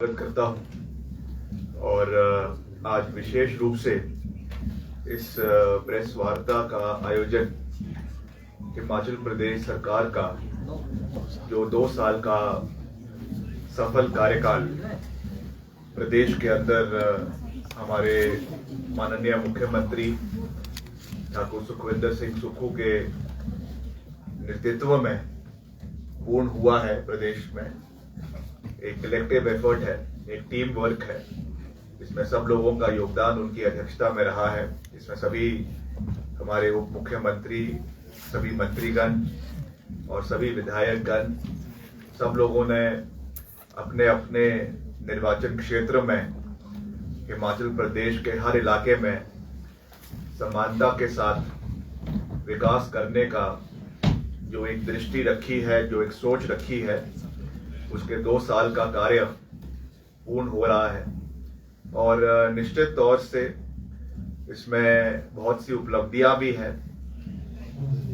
करता हूं और आज विशेष रूप से इस प्रेस वार्ता का आयोजन हिमाचल प्रदेश सरकार का जो 2 साल का सफल कार्यकाल प्रदेश के अंदर हमारे माननीय मुख्यमंत्री ठाकुर सुखविंदर सिंह सुक्खू के नेतृत्व में पूर्ण हुआ है। प्रदेश में एक कलेक्टिव एफर्ट है, एक टीम वर्क है। इसमें सब लोगों का योगदान उनकी अध्यक्षता में रहा है। इसमें सभी हमारे उप मुख्यमंत्री, सभी मंत्रीगण और सभी विधायकगण, सब लोगों ने अपने अपने निर्वाचन क्षेत्र में हिमाचल प्रदेश के हर इलाके में समानता के साथ विकास करने का जो एक दृष्टि रखी है, जो एक सोच रखी है, उसके 2 साल का कार्य पूर्ण हो रहा है। और निश्चित तौर से इसमें बहुत सी उपलब्धियां भी हैं,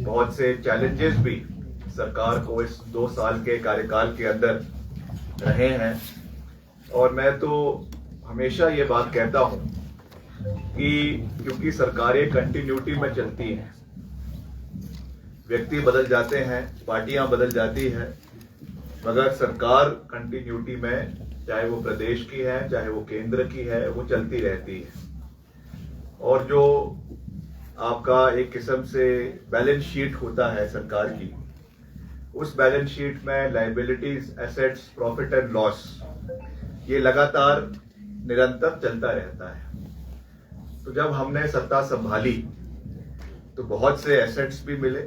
बहुत से चैलेंजेस भी सरकार को इस 2 साल के कार्यकाल के अंदर रहे हैं। और मैं तो हमेशा ये बात कहता हूं कि क्योंकि सरकारें कंटिन्यूटी में चलती हैं, व्यक्ति बदल जाते हैं, पार्टियां बदल जाती हैं, मगर सरकार कंटिन्यूटी में, चाहे वो प्रदेश की है, चाहे वो केंद्र की है, वो चलती रहती है। और जो आपका एक किस्म से बैलेंस शीट होता है सरकार की, उस बैलेंस शीट में liabilities, assets, profit and loss, ये लगातार निरंतर चलता रहता है। तो जब हमने सत्ता संभाली तो बहुत से एसेट्स भी मिले,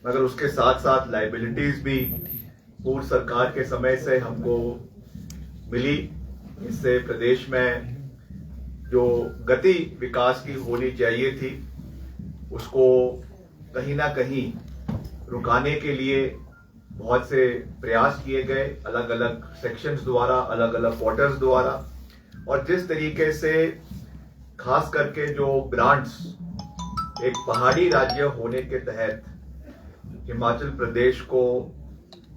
मगर उसके साथ साथ लायबिलिटीज भी पूर्व सरकार के समय से हमको मिली। इससे प्रदेश में जो गति विकास की होनी चाहिए थी, उसको कहीं ना कहीं रुकाने के लिए बहुत से प्रयास किए गए, अलग अलग सेक्शंस द्वारा, अलग अलग क्वार्टर्स द्वारा। और जिस तरीके से खास करके जो ग्रांट्स एक पहाड़ी राज्य होने के तहत हिमाचल प्रदेश को,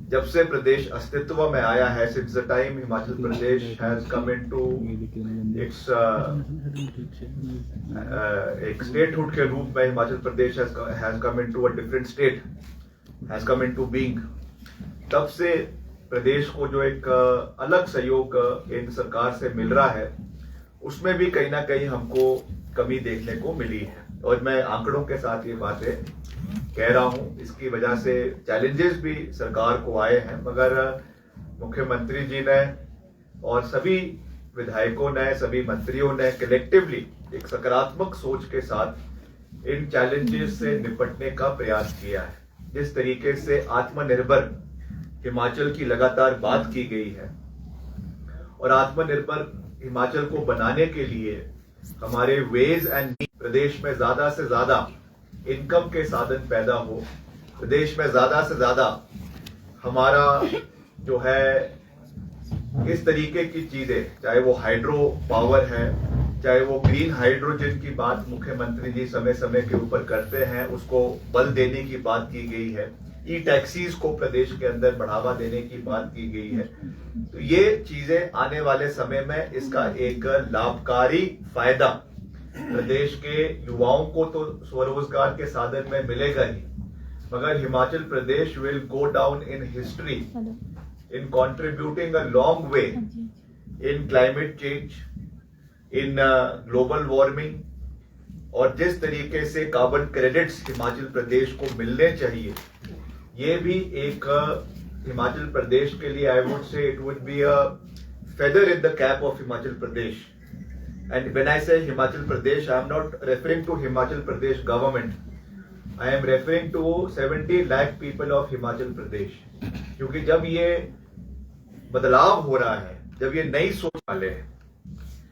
जब से प्रदेश अस्तित्व में आया है, since the time Himachal Pradesh has come into its एक स्टेटहुड के रूप में Himachal Pradesh has come into a different state, has come into being, तब से प्रदेश को जो एक अलग सहयोग केंद्र सरकार से मिल रहा है, उसमें भी कहीं ना कहीं हमको कमी देखने को मिली है। और मैं आंकड़ों के साथ ये बातें कह रहा हूं। इसकी वजह से चैलेंजेस भी सरकार को आए हैं, मगर मुख्यमंत्री जी ने और सभी विधायकों ने, सभी मंत्रियों ने कलेक्टिवली एक सकारात्मक सोच के साथ इन चैलेंजेस से निपटने का प्रयास किया है। जिस तरीके से आत्मनिर्भर हिमाचल की लगातार बात की गई है, और आत्मनिर्भर हिमाचल को बनाने के लिए हमारे वेज एंड प्रदेश में ज्यादा से ज्यादा इनकम के साधन पैदा हो, प्रदेश में ज्यादा से ज्यादा हमारा जो है इस तरीके की चीजें, चाहे वो हाइड्रो पावर है, चाहे वो ग्रीन हाइड्रोजन की बात मुख्यमंत्री जी समय समय के ऊपर करते हैं, उसको बल देने की बात की गई है। ई टैक्सीज को प्रदेश के अंदर बढ़ावा देने की बात की गई है। तो ये चीजें आने वाले समय में इसका एक लाभकारी फायदा प्रदेश के युवाओं को तो स्वरोजगार के साधन में मिलेगा ही, मगर Himachal Pradesh will go down in history in contributing a long way in climate change, in global warming. और जिस तरीके से कार्बन क्रेडिट्स हिमाचल प्रदेश को मिलने चाहिए, ये भी एक हिमाचल प्रदेश के लिए, I would say it would be a feather in the cap of Himachal Pradesh. And when I say Himachal Pradesh, I am not referring to Himachal Pradesh government. I am referring to 70 lakh people of Himachal Pradesh. क्योंकि जब ये बदलाव हो रहा है, जब ये नई सोच वाले हैं,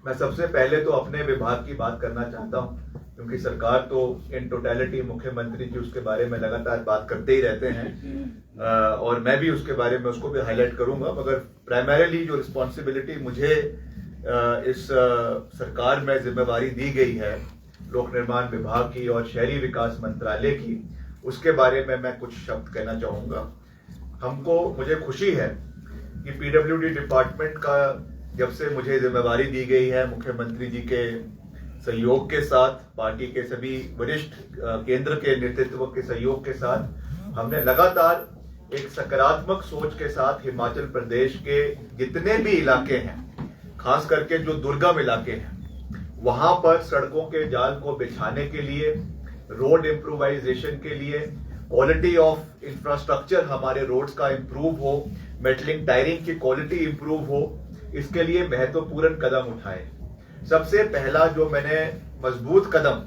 मैं सबसे पहले तो अपने विभाग की बात करना चाहता हूं, क्योंकि सरकार तो इन टोटलिटी, मुख्यमंत्री जी उसके बारे में लगातार बात करते ही रहते हैं, और मैं भी उसके बारे में उसको भी हाईलाइट करूंगा। मगर प्राइमरीली जो रिस्पॉन्सिबिलिटी मुझे इस सरकार में जिम्मेवारी दी गई है लोक निर्माण विभाग की और शहरी विकास मंत्रालय की, उसके बारे में मैं कुछ शब्द कहना चाहूंगा। मुझे खुशी है कि पीडब्ल्यूडी डिपार्टमेंट का जब से मुझे जिम्मेवारी दी गई है, मुख्यमंत्री जी के सहयोग के साथ, पार्टी के सभी वरिष्ठ केंद्र के नेतृत्व के सहयोग के साथ, हमने लगातार एक सकारात्मक सोच के साथ हिमाचल प्रदेश के जितने भी इलाके हैं, खास करके जो दुर्गम इलाके हैं, वहां पर सड़कों के जाल को बिछाने के लिए, रोड इम्प्रूवाइजेशन के लिए, क्वालिटी ऑफ इंफ्रास्ट्रक्चर हमारे रोड्स का इंप्रूव हो, मेटलिंग टायरिंग की क्वालिटी इंप्रूव हो, इसके लिए महत्वपूर्ण कदम उठाए। सबसे पहला जो मैंने मजबूत कदम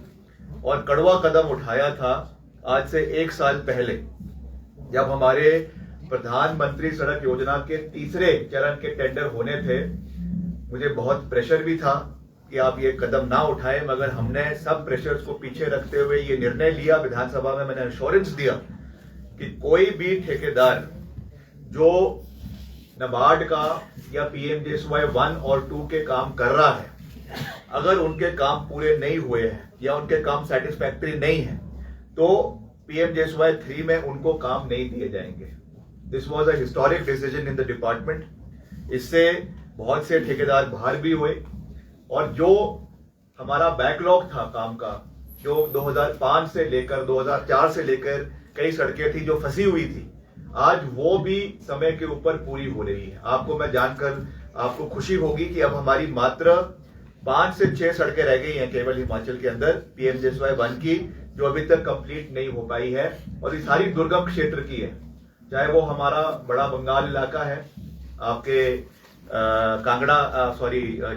और कड़वा कदम उठाया था आज से 1 साल पहले, जब हमारे प्रधानमंत्री सड़क योजना के तीसरे चरण के टेंडर होने थे। मुझे बहुत प्रेशर भी था कि आप ये कदम ना उठाएं, मगर हमने सब प्रेशर्स को पीछे रखते हुए ये निर्णय लिया। विधानसभा में मैंने एश्योरेंस दिया कि कोई भी ठेकेदार जो नाबार्ड का या पीएमजेएसवाई 1 और 2 के काम कर रहा है, अगर उनके काम पूरे नहीं हुए हैं या उनके काम सेटिस्फैक्टरी नहीं है, तो पीएमजेएसवाई 3 में उनको काम नहीं दिए जाएंगे। This was a historic decision in the department. इससे बहुत से ठेकेदार बाहर भी हुए और जो हमारा बैकलॉग था काम का, जो 2005 से लेकर 2004 से लेकर कई सड़कें थी जो फंसी हुई थी, आज वो भी समय के ऊपर पूरी हो रही है। आपको मैं जानकर आपको खुशी होगी कि अब हमारी मात्र 5 से 6 सड़कें रह गई हैं केवल हिमाचल के अंदर पीएमजेएसवाई 1 की, जो अभी तक कंप्लीट नहीं हो पाई है, और ये सारी दुर्गम क्षेत्र की है। चाहे वो हमारा बड़ा बंगाल इलाका है, आपके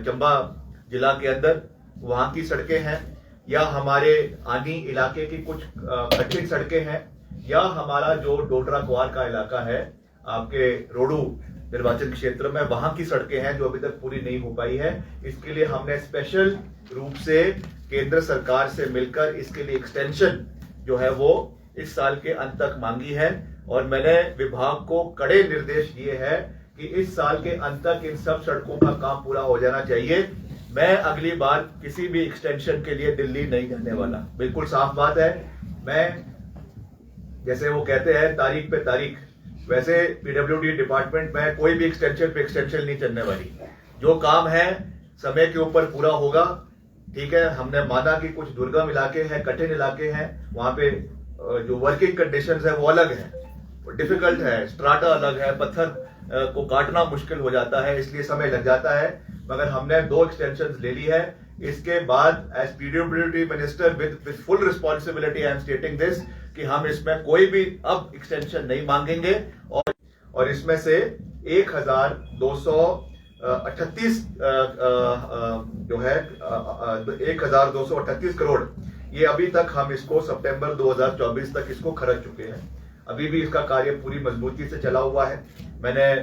चंबा जिला के अंदर वहां की सड़कें हैं, या हमारे आनी इलाके की कुछ कठिन सड़कें हैं, या हमारा जो डोडरा क्वार का इलाका है आपके रोडू निर्वाचन क्षेत्र में, वहां की सड़कें हैं जो अभी तक पूरी नहीं हो पाई है। इसके लिए हमने स्पेशल रूप से केंद्र सरकार से मिलकर इसके लिए एक्सटेंशन जो है वो इस साल के अंत तक मांगी है, और मैंने विभाग को कड़े निर्देश दिए हैं कि इस साल के अंत तक इन सब सड़कों का काम पूरा हो जाना चाहिए। मैं अगली बार किसी भी एक्सटेंशन के लिए दिल्ली नहीं जाने वाला, बिल्कुल साफ बात है। मैं, जैसे वो कहते हैं तारीख पे तारीख, वैसे पीडब्ल्यूडी डिपार्टमेंट में कोई भी एक्सटेंशन पे एक्सटेंशन नहीं चलने वाली। जो काम है समय के ऊपर पूरा होगा। ठीक है, हमने माना कि कुछ दुर्गम इलाके हैं, कठिन इलाके हैं, वहां पे जो वर्किंग कंडीशंस है वो अलग है, डिफिकल्ट है, स्ट्राटा अलग है, पत्थर को काटना मुश्किल हो जाता है, इसलिए समय लग जाता है। मगर हमने 2 एक्सटेंशंस ले ली है। इसके बाद as PWD minister with full responsibility I am stating this कि हम इसमें कोई भी अब एक्सटेंशन नहीं मांगेंगे, और इसमें से 1238 जो है 1238 करोड़, ये अभी तक हम इसको सितंबर 2024 तक इसको खर्च चुके हैं। अभी भी इसका कार्य पूरी मजबूती से चला हुआ है। मैंने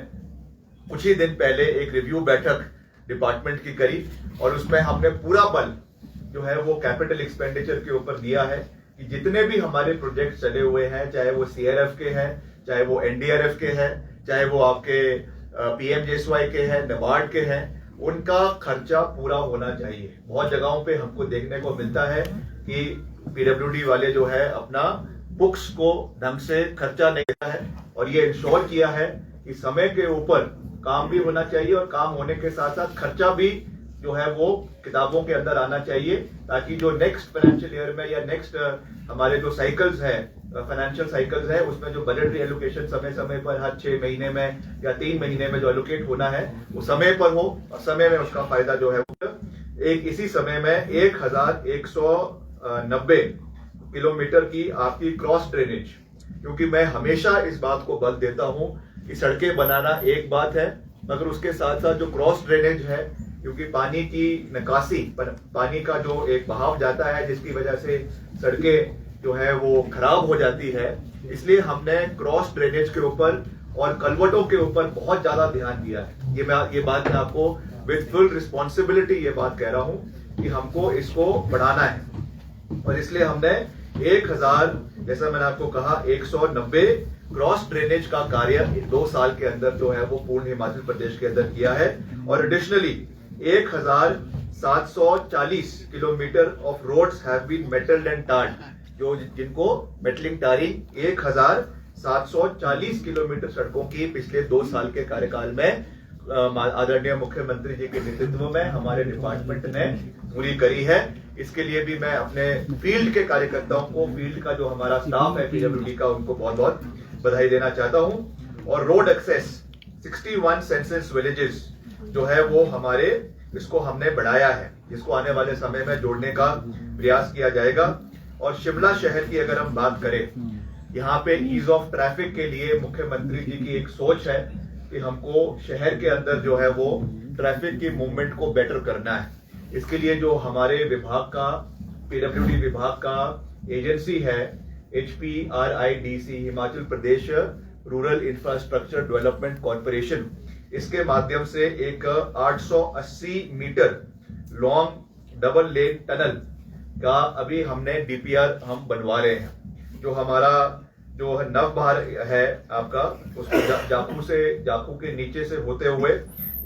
कुछ ही दिन पहले एक रिव्यू बैठक डिपार्टमेंट की करी, और उसमें हमने पूरा बल जो है वो कैपिटल एक्सपेंडिचर के ऊपर दिया है कि जितने भी हमारे प्रोजेक्ट चले हुए हैं, चाहे वो सीआरएफ के हैं, चाहे वो एनडीआरएफ के हैं, चाहे वो आपके पीएमजेएसवाई के हैं, नाबार्ड के हैं, उनका खर्चा पूरा होना चाहिए। बहुत जगहों पे हमको देखने को मिलता है कि पीडब्ल्यूडी वाले जो है अपना बुक्स को ढंग से खर्चा नहीं किया है, और ये इंश्योर किया है कि समय के ऊपर काम भी होना चाहिए, और काम होने के साथ साथ खर्चा भी जो है वो किताबों के अंदर आना चाहिए, ताकि जो नेक्स्ट फाइनेंशियल ईयर में या नेक्स्ट हमारे जो साइकिल्स है, फाइनेंशियल साइकिल्स है, उसमें जो बजटरी एलोकेशन समय समय पर हर 6 महीने में या 3 महीने में जो एलोकेट होना है वो समय पर हो, और समय में उसका फायदा जो है एक इसी समय में 1190 किलोमीटर की आपकी क्रॉस ड्रेनेज, क्योंकि मैं हमेशा इस बात को बल देता हूं कि सड़कें बनाना एक बात है, मगर उसके साथ साथ जो क्रॉस ड्रेनेज है, क्योंकि पानी की निकासी, पानी का जो एक बहाव जाता है जिसकी वजह से सड़कें जो है वो खराब हो जाती है, इसलिए हमने क्रॉस ड्रेनेज के ऊपर और कलवटों के ऊपर बहुत ज्यादा ध्यान दिया है। ये बात मैं आपको विद फुल रिस्पॉन्सिबिलिटी ये बात कह रहा हूं कि हमको इसको बढ़ाना है, और इसलिए हमने 1000, जैसा मैंने आपको कहा, 190 क्रॉस ड्रेनेज का कार्य 2 साल के अंदर जो है वो पूर्ण हिमाचल प्रदेश के अंदर किया है, और additionally 1740 kilometre of roads have been metalled and tarred, जो जिनको मेटलिंग टारिंग 1000 740 किलोमीटर सड़कों की पिछले 2 साल के कार्यकाल में आदरणीय मुख्यमंत्री जी के नेतृत्व में हमारे डिपार्टमेंट ने पूरी करी है। इसके लिए भी मैं अपने फील्ड के कार्यकर्ताओं को, फील्ड का जो हमारा स्टाफ है पीडब्ल्यूडी का, उनको बहुत बहुत बधाई देना चाहता हूं। और रोड एक्सेस 61 सेंसस विलेजेस जो है वो हमारे, इसको हमने बढ़ाया है, जिसको आने वाले समय में जोड़ने का प्रयास किया जाएगा। और शिमला शहर की अगर हम बात करें, यहाँ पे ईज ऑफ ट्रैफिक के लिए मुख्यमंत्री जी की एक सोच है कि हमको शहर के अंदर जो है वो ट्रैफिक की मूवमेंट को बेटर करना है। इसके लिए जो हमारे विभाग का, पीडब्ल्यूडी विभाग का एजेंसी है HPRIDC, Himachal Pradesh rural infrastructure development corporation, इसके माध्यम से एक 880 metre long double lane tunnel का अभी हमने DPR हम बनवा रहे हैं। जो हमारा जो नव भारत है आपका, उसको जाखू के नीचे से होते हुए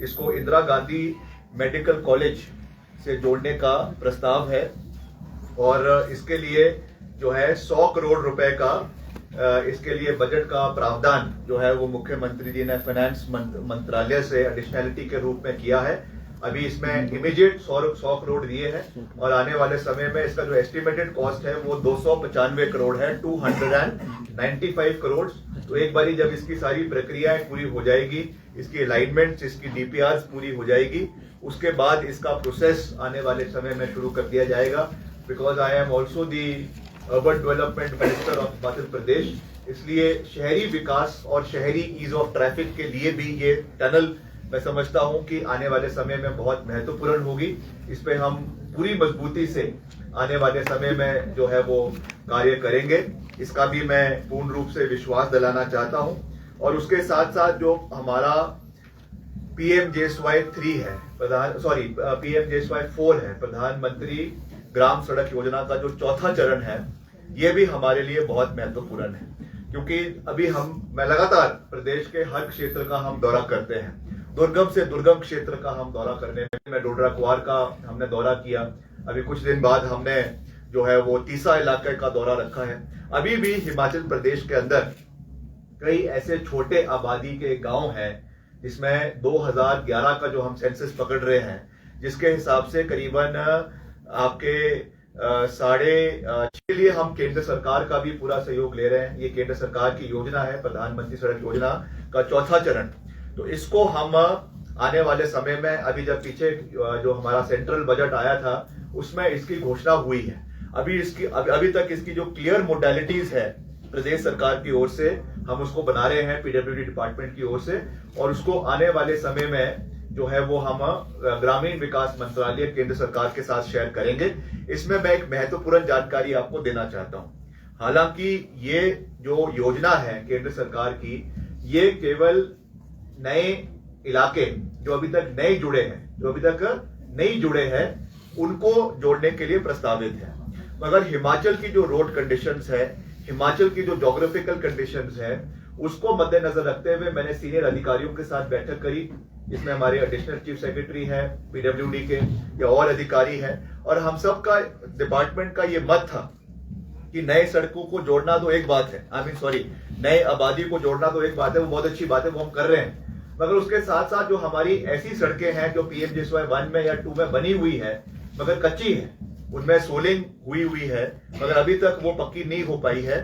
इसको इंदिरा गांधी मेडिकल कॉलेज से जोड़ने का प्रस्ताव है। और इसके लिए जो है 100 करोड़ रुपए का इसके लिए बजट का प्रावधान जो है वो मुख्यमंत्री जी ने फाइनेंस मंत्रालय से एडिशनलिटी के रूप में किया है। अभी इसमें इमीडिएट 100 करोड़ दिए हैं और आने वाले समय में इसका जो एस्टिमेटेड कॉस्ट है वो 295 करोड़ है, 295 करोड़। तो एक बारी जब इसकी सारी प्रक्रियाएं पूरी हो जाएगी, इसकी अलाइनमेंट, इसकी DPRs पूरी हो जाएगी, उसके बाद इसका प्रोसेस आने वाले समय में शुरू कर दिया जाएगा। Because I am also the urban development minister of Himachal Pradesh, इसलिए शहरी विकास और शहरी ईज ऑफ ट्रैफिक के लिए भी ये टनल मैं समझता हूं कि आने वाले समय में बहुत महत्वपूर्ण होगी। इस पे हम पूरी मजबूती से आने वाले समय में जो है वो कार्य करेंगे, इसका भी मैं पूर्ण रूप से विश्वास दिलाना चाहता हूं। और उसके साथ साथ जो हमारा PMJSY 3 है, PMJSY 4 है, प्रधानमंत्री ग्राम सड़क योजना का जो चौथा चरण है, ये भी हमारे लिए बहुत महत्वपूर्ण है। क्योंकि अभी मैं लगातार प्रदेश के हर क्षेत्र का हम दौरा करते हैं, दुर्गम से दुर्गम क्षेत्र का हम दौरा करने में डोडरा कुआर का हमने दौरा किया, अभी कुछ दिन बाद हमने जो है वो तीसा इलाके का दौरा रखा है। अभी भी हिमाचल प्रदेश के अंदर कई ऐसे छोटे आबादी के गांव हैं जिसमें 2011 का जो हम सेंसस पकड़ रहे हैं, जिसके हिसाब से करीबन आपके 6.5 के लिए हम केंद्र सरकार का भी पूरा सहयोग ले रहे हैं। ये केंद्र सरकार की योजना है, प्रधानमंत्री सड़क योजना का चौथा चरण। तो इसको हम आने वाले समय में, अभी जब पीछे जो हमारा सेंट्रल बजट आया था उसमें इसकी घोषणा हुई है। अभी तक इसकी जो क्लियर मोडालिटीज है प्रदेश सरकार की ओर से, हम उसको बना रहे हैं पीडब्ल्यूडी डिपार्टमेंट की ओर से, और उसको आने वाले समय में जो है वो हम ग्रामीण विकास मंत्रालय केंद्र सरकार के साथ शेयर करेंगे। इसमें मैं एक महत्वपूर्ण जानकारी आपको देना चाहता हूं। हालांकि ये जो योजना है केंद्र सरकार की, ये केवल नए इलाके जो अभी तक नहीं जुड़े हैं उनको जोड़ने के लिए प्रस्तावित है। मगर हिमाचल की जो रोड कंडीशंस है, हिमाचल की जो ज्योग्राफिकल कंडीशंस है, उसको मद्देनजर रखते हुए मैंने सीनियर अधिकारियों के साथ बैठक करी, जिसमें हमारे एडिशनल चीफ सेक्रेटरी हैं पीडब्ल्यूडी के या और अधिकारी हैं, और हम सब का डिपार्टमेंट का ये मत था कि नए सड़कों को जोड़ना तो एक बात है, नए आबादी को जोड़ना तो एक बात है, वो बहुत अच्छी बात है, वो हम कर रहे हैं। मगर उसके साथ साथ जो हमारी ऐसी सड़कें हैं जो PMJSY 1 में या 2 में बनी हुई है मगर कच्ची है, उनमें सोलिंग हुई है मगर अभी तक वो पक्की नहीं हो पाई है,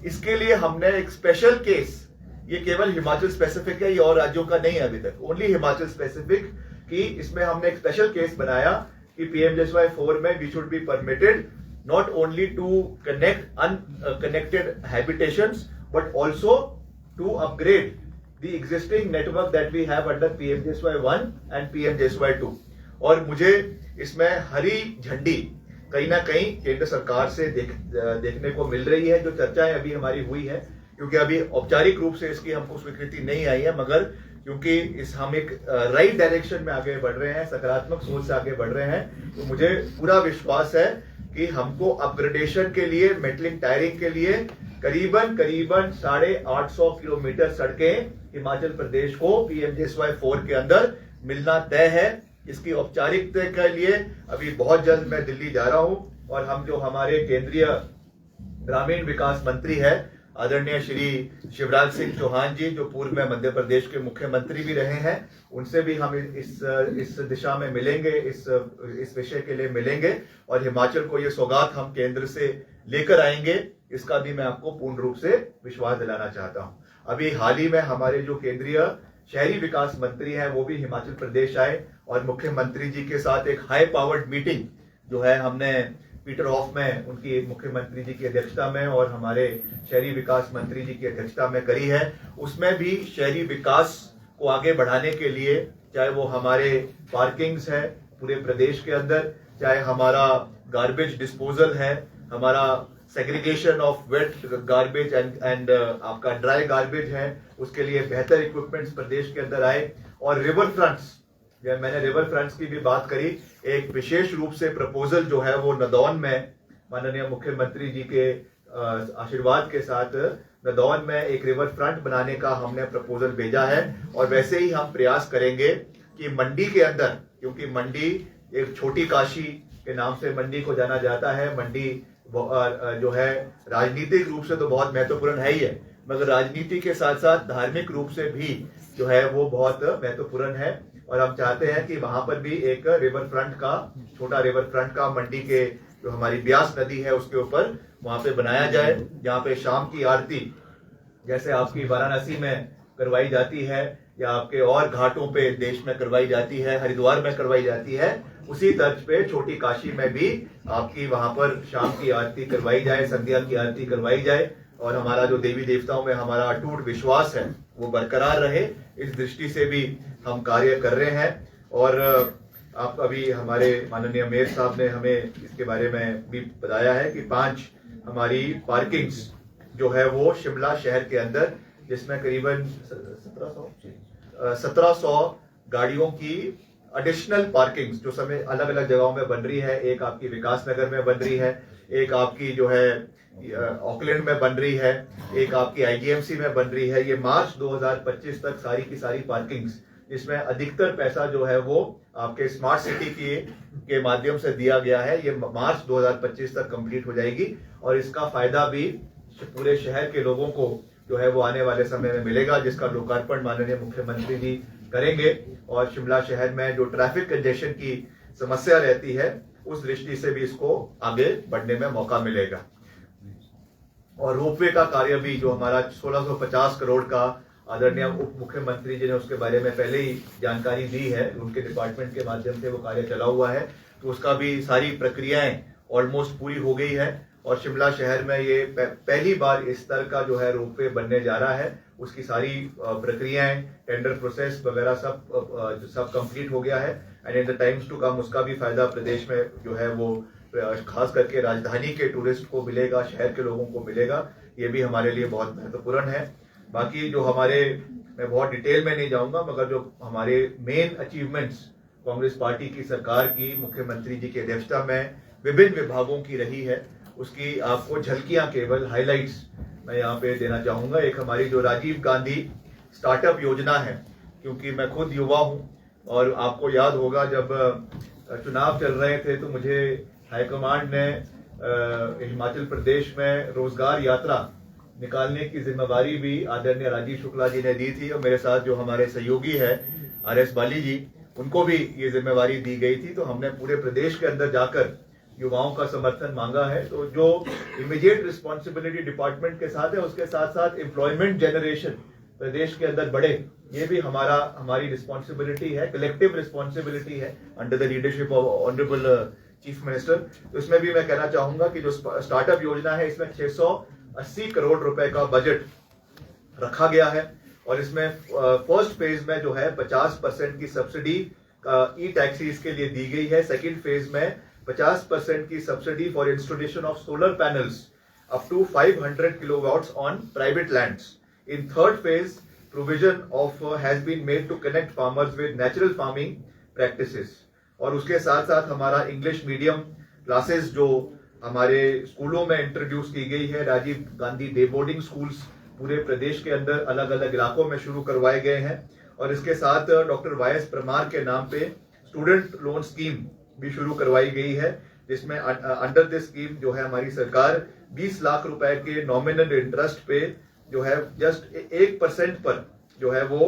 इसके लिए हमने एक स्पेशल केस, ये केवल हिमाचल स्पेसिफिक है, ये और राज्यों का नहीं है अभी तक, ओनली हिमाचल स्पेसिफिक, कि इसमें हमने एक स्पेशल केस बनाया कि PMJSY 4 में we should be permitted not only to connect unconnected habitations but also to upgrade the existing network that we have under PMJSY 1 and PMJSY 2। और मुझे इसमें हरी झंडी कहीं ना कहीं केंद्र सरकार से देखने को मिल रही है। जो चर्चाएं अभी हमारी हुई है, क्योंकि अभी औपचारिक रूप से इसकी हमको स्वीकृति नहीं आई है, मगर क्योंकि हम एक राइट डायरेक्शन में आगे बढ़ रहे हैं, सकारात्मक सोच से आगे बढ़ रहे हैं, तो मुझे पूरा विश्वास है कि हमको अपग्रेडेशन के लिए, मेटलिंग टायरिंग के लिए करीबन 850 किलोमीटर सड़कें हिमाचल प्रदेश को PMJSY 4 के अंदर मिलना तय है। इसकी औपचारिकता के लिए अभी बहुत जल्द मैं दिल्ली जा रहा हूं, और हम जो हमारे केंद्रीय ग्रामीण विकास मंत्री है आदरणीय श्री शिवराज सिंह चौहान जी, जो पूर्व में मध्य प्रदेश के मुख्यमंत्री भी रहे हैं, उनसे भी हम इस दिशा में मिलेंगे, इस विषय के लिए मिलेंगे और हिमाचल को ये सौगात हम केंद्र से लेकर आएंगे, इसका भी मैं आपको पूर्ण रूप से विश्वास दिलाना चाहता हूं। अभी हाल ही में हमारे जो केंद्रीय शहरी विकास मंत्री हैं वो भी हिमाचल प्रदेश आए और मुख्यमंत्री जी के साथ एक हाई पावर्ड मीटिंग जो है हमने पीटर हॉफ में उनकी मुख्यमंत्री जी की अध्यक्षता में और हमारे शहरी विकास मंत्री जी की अध्यक्षता में करी है। उसमें भी शहरी विकास को आगे बढ़ाने के लिए, चाहे वो हमारे पार्किंग्स है पूरे प्रदेश के अंदर, चाहे हमारा गार्बेज डिस्पोजल है, हमारा segregation of wet garbage and आपका ड्राई गार्बेज है, उसके लिए बेहतर इक्विपमेंट्स प्रदेश के अंदर आए। और रिवर फ्रंट्स, मैंने रिवर फ्रंट्स की भी बात करी, एक विशेष रूप से प्रपोजल जो है वो नदौन में माननीय मुख्यमंत्री जी के आशीर्वाद के साथ नदौन में एक रिवर फ्रंट बनाने का हमने प्रपोजल भेजा है। और वैसे ही हम प्रयास करेंगे कि मंडी के अंदर, क्योंकि मंडी एक छोटी काशी के नाम से मंडी को जाना जाता है, मंडी जो है राजनीतिक रूप से तो बहुत महत्वपूर्ण है ही है, मगर राजनीति के साथ साथ धार्मिक रूप से भी जो है वो बहुत महत्वपूर्ण है। और हम चाहते हैं कि वहां पर भी एक रिवर फ्रंट का, छोटा रिवर फ्रंट का मंडी के जो हमारी ब्यास नदी है उसके ऊपर वहां पे बनाया जाए, जहाँ पे शाम की आरती जैसे आपकी वाराणसी में करवाई जाती है या आपके और घाटों पे देश में करवाई जाती है, हरिद्वार में करवाई जाती है, उसी तर्ज पे छोटी काशी में भी आपकी वहां पर शाम की आरती करवाई जाए, संध्या की आरती करवाई जाए और हमारा जो देवी देवताओं में हमारा अटूट विश्वास है वो बरकरार रहे, इस दृष्टि से भी हम कार्य कर रहे हैं। और आप अभी हमारे माननीय मेयर साहब ने हमें इसके बारे में भी बताया है कि 5 हमारी पार्किंग्स जो है वो शिमला शहर के अंदर, जिसमें करीबन 1700 गाड़ियों की एडिशनल पार्किंग्स जो समय अलग अलग जगहों में बन रही है, एक आपकी विकास नगर में बन रही है, एक आपकी जो है ऑकलैंड में बन रही है, एक आपकी आईजीएमसी में बन रही है। ये मार्च 2025 तक सारी की सारी पार्किंग्स, जिसमें अधिकतर पैसा जो है वो आपके स्मार्ट सिटी के माध्यम से दिया गया है, ये मार्च 2025 तक कंप्लीट हो जाएगी और इसका फायदा भी पूरे शहर के लोगों को जो है वो आने वाले समय में मिलेगा, जिसका लोकार्पण माननीय मुख्यमंत्री जी करेंगे। और शिमला शहर में जो ट्रैफिक कंजेशन की समस्या रहती है उस दृष्टि से भी इसको आगे बढ़ने में मौका मिलेगा। और रोपवे का कार्य भी जो हमारा 1650 करोड़ का आदरणीय उप मुख्यमंत्री जी ने उसके बारे में पहले ही जानकारी दी है, उनके डिपार्टमेंट के माध्यम से वो कार्य चला हुआ है, तो उसका भी सारी प्रक्रियाएं ऑलमोस्ट पूरी हो गई है और शिमला शहर में ये पहली बार इस स्तर का जो है रोपवे बनने जा रहा है। उसकी सारी प्रक्रियाएं, टेंडर प्रोसेस वगैरह सब कंप्लीट हो गया है and in the times to come उसका भी फायदा प्रदेश में जो है वो खास करके राजधानी के टूरिस्ट को मिलेगा, शहर के लोगों को मिलेगा, ये भी हमारे लिए बहुत महत्वपूर्ण है। बाकी जो हमारे, मैं बहुत डिटेल में नहीं जाऊंगा, मगर जो हमारे मेन अचीवमेंट्स कांग्रेस पार्टी की सरकार की मुख्यमंत्री जी की अध्यक्षता में विभिन्न विभागों की रही है, उसकी आपको झलकियां, केवल हाइलाइट्स मैं यहाँ पे देना चाहूंगा। एक हमारी जो राजीव गांधी स्टार्टअप योजना है, क्योंकि मैं खुद युवा हूँ और आपको याद होगा जब चुनाव चल रहे थे तो मुझे हाईकमांड ने हिमाचल प्रदेश में रोजगार यात्रा निकालने की जिम्मेवारी भी आदरणीय राजीव शुक्ला जी ने दी थी और मेरे साथ जो हमारे सहयोगी है RS बाली जी, उनको भी ये जिम्मेवारी दी गई थी। तो हमने पूरे प्रदेश के अंदर जाकर युवाओं का समर्थन मांगा है। तो जो इमीडिएट रिस्पॉन्सिबिलिटी डिपार्टमेंट के साथ है, उसके साथ साथ एम्प्लॉयमेंट जनरेशन प्रदेश के अंदर बढ़े, ये भी हमारी रिस्पॉन्सिबिलिटी है, कलेक्टिव रिस्पॉन्सिबिलिटी है under the leadership of honourable chief minister. तो इसमें भी मैं कहना चाहूंगा कि जो स्टार्टअप योजना है इसमें 680 करोड़ रुपए का बजट रखा गया है और इसमें फर्स्ट फेज में जो है 50% की सब्सिडी ई टैक्सीज के लिए दी गई है। सेकंड फेज में 50% की subsidy for installation of solar panels up to 500 kilowatts on private lands. In third phase provision of has been made to connect farmers with natural farming practices. और उसके साथ साथ हमारा इंग्लिश मीडियम क्लासेस जो हमारे स्कूलों में इंट्रोड्यूस की गई है, Rajiv Gandhi day boarding schools पूरे प्रदेश के अंदर अलग अलग इलाकों में शुरू करवाए गए हैं। और इसके साथ डॉक्टर YS परमार के नाम पे स्टूडेंट लोन स्कीम भी शुरू करवाई गई है, जिसमें अंडर दिस स्कीम जो है हमारी सरकार 20 लाख रुपए के नॉमिनल इंटरेस्ट पे जो है जस्ट 1% पर जो है वो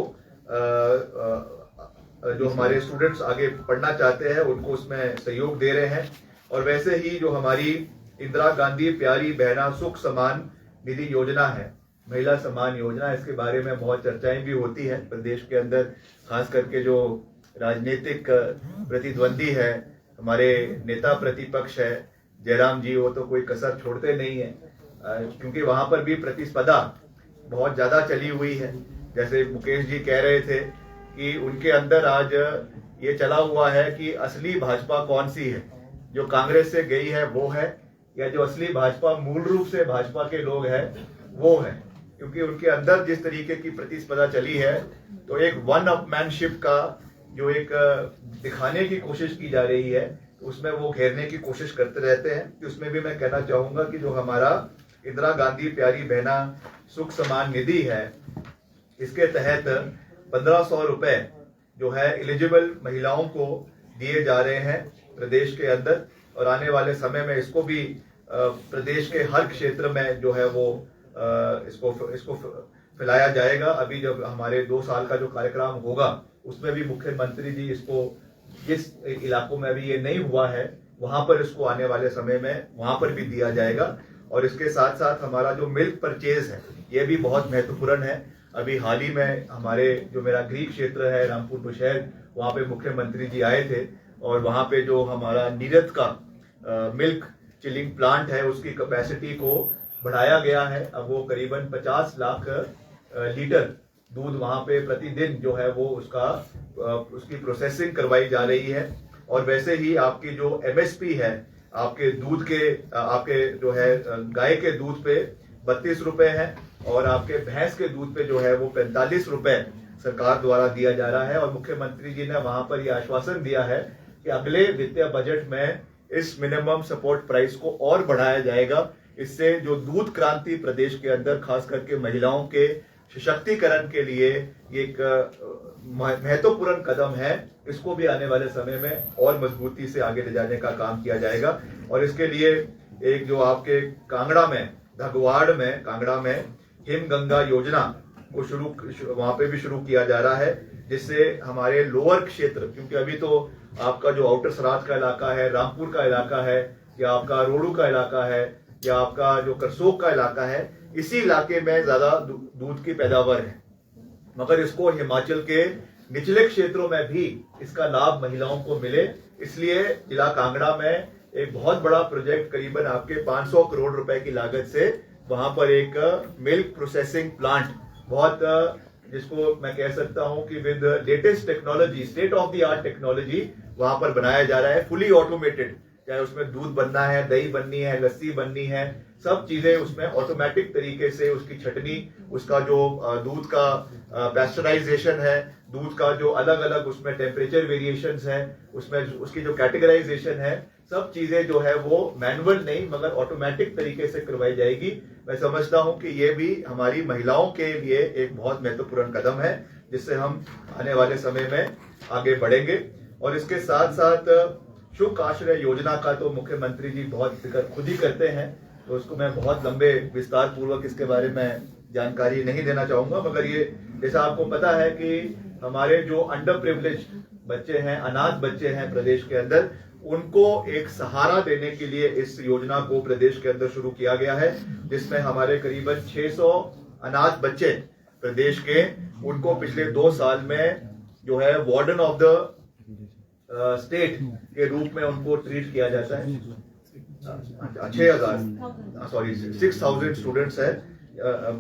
जो हमारे स्टूडेंट्स आगे पढ़ना चाहते हैं उनको उसमें सहयोग दे रहे हैं। और वैसे ही जो हमारी इंदिरा गांधी प्यारी बहना सुख समान निधि योजना है, महिला सम्मान योजना, इसके बारे में बहुत चर्चाएं भी होती है प्रदेश के अंदर। खास करके जो राजनीतिक प्रतिद्वंदी है, हमारे नेता प्रतिपक्ष है जयराम जी, वो तो कोई कसर छोड़ते नहीं है, क्योंकि वहां पर भी प्रतिस्पर्धा बहुत ज्यादा चली हुई है। जैसे मुकेश जी कह रहे थे कि उनके अंदर आज ये चला हुआ है कि असली भाजपा कौन सी है, जो कांग्रेस से गई है वो है, या जो असली भाजपा मूल रूप से भाजपा के लोग हैं वो है। क्योंकि उनके अंदर जिस तरीके की प्रतिस्पर्धा चली है, तो एक वन अपमैनशिप का जो एक दिखाने की कोशिश की जा रही है, उसमें वो घेरने की कोशिश करते रहते हैं। उसमें भी मैं कहना चाहूंगा कि जो हमारा इंदिरा गांधी प्यारी बहना सुख समान निधि है, इसके तहत 1500 रुपए जो है एलिजिबल महिलाओं को दिए जा रहे हैं प्रदेश के अंदर। और आने वाले समय में इसको भी प्रदेश के हर क्षेत्र में जो है वो इसको फैलाया जाएगा। अभी जब हमारे 2 साल का जो कार्यक्रम होगा उसमें भी मुख्यमंत्री जी इसको, जिस इलाकों में अभी ये नहीं हुआ है वहां पर इसको आने वाले समय में वहां पर भी दिया जाएगा। और इसके साथ साथ हमारा जो मिल्क परचेज है ये भी बहुत महत्वपूर्ण है। अभी हाल ही में हमारे जो मेरा गृह क्षेत्र है रामपुर बुशहर, वहां पे मुख्यमंत्री जी आए थे और वहां पे जो हमारा नीरज का मिल्क चिलिंग प्लांट है उसकी कैपेसिटी को बढ़ाया गया है। अब वो करीबन 50 लाख लीटर दूध वहां पे प्रतिदिन जो है वो उसकी प्रोसेसिंग करवाई जा रही है। और वैसे ही आपकी जो एमएसपी है आपके दूध के, आपके जो है गाय के दूध पे 32 रुपए है और आपके भैंस के दूध पे जो है वो 45 रुपए सरकार द्वारा दिया जा रहा है। और मुख्यमंत्री जी ने वहां पर यह आश्वासन दिया है कि अगले वित्तीय बजट में इस मिनिमम सपोर्ट प्राइस को और बढ़ाया जाएगा। इससे जो दूध क्रांति प्रदेश के अंदर खास करके महिलाओं के सशक्तिकरण के लिए एक महत्वपूर्ण कदम है, इसको भी आने वाले समय में और मजबूती से आगे ले जाने का काम किया जाएगा। और इसके लिए एक जो आपके कांगड़ा में, धगवाड़ में, कांगड़ा में हिमगंगा योजना को वहां पे भी शुरू किया जा रहा है, जिससे हमारे लोअर क्षेत्र, क्योंकि अभी तो आपका जो आउटर सराज का इलाका है, रामपुर का इलाका है, या आपका रोडू का इलाका है, या आपका जो करसोग का इलाका है, इसी इलाके में ज्यादा दूध की पैदावार है। मगर इसको हिमाचल के निचले क्षेत्रों में भी इसका लाभ महिलाओं को मिले, इसलिए जिला कांगड़ा में एक बहुत बड़ा प्रोजेक्ट करीबन आपके 500 करोड़ रुपए की लागत से वहां पर एक मिल्क प्रोसेसिंग प्लांट, बहुत जिसको मैं कह सकता हूं कि with latest technology, state of the art technology वहां पर बनाया जा रहा है, फुली ऑटोमेटेड। चाहे उसमें दूध बनना है, दही बननी है, लस्सी बननी है, सब चीजें उसमें ऑटोमेटिक तरीके से उसकी छटनी, उसका जो दूध का पैस्चराइजेशन है, दूध का जो अलग अलग उसमें टेम्परेचर वेरिएशंस है, उसमें उसकी जो कैटेगराइजेशन है, सब चीजें जो है वो मैनुअल नहीं मगर ऑटोमेटिक तरीके से करवाई जाएगी। मैं समझता हूं कि ये भी हमारी महिलाओं के लिए एक बहुत महत्वपूर्ण कदम है, जिससे हम आने वाले समय में आगे बढ़ेंगे। और इसके साथ साथ सुख आश्रय योजना का तो मुख्यमंत्री जी बहुत जिक्र खुद ही करते हैं, तो उसको मैं बहुत लंबे विस्तार पूर्वक इसके बारे में जानकारी नहीं देना चाहूंगा। मगर ये जैसा आपको पता है कि हमारे जो अंडर प्रिविलेज्ड बच्चे हैं, अनाथ बच्चे हैं प्रदेश के अंदर, उनको एक सहारा देने के लिए इस योजना को प्रदेश के अंदर शुरू किया गया है, जिसमें हमारे करीबन 600 अनाथ बच्चे प्रदेश के, उनको पिछले 2 साल में जो है वार्डन ऑफ द स्टेट के रूप में उनको ट्रीट किया जाता है। 6,000 स्टूडेंट्स है,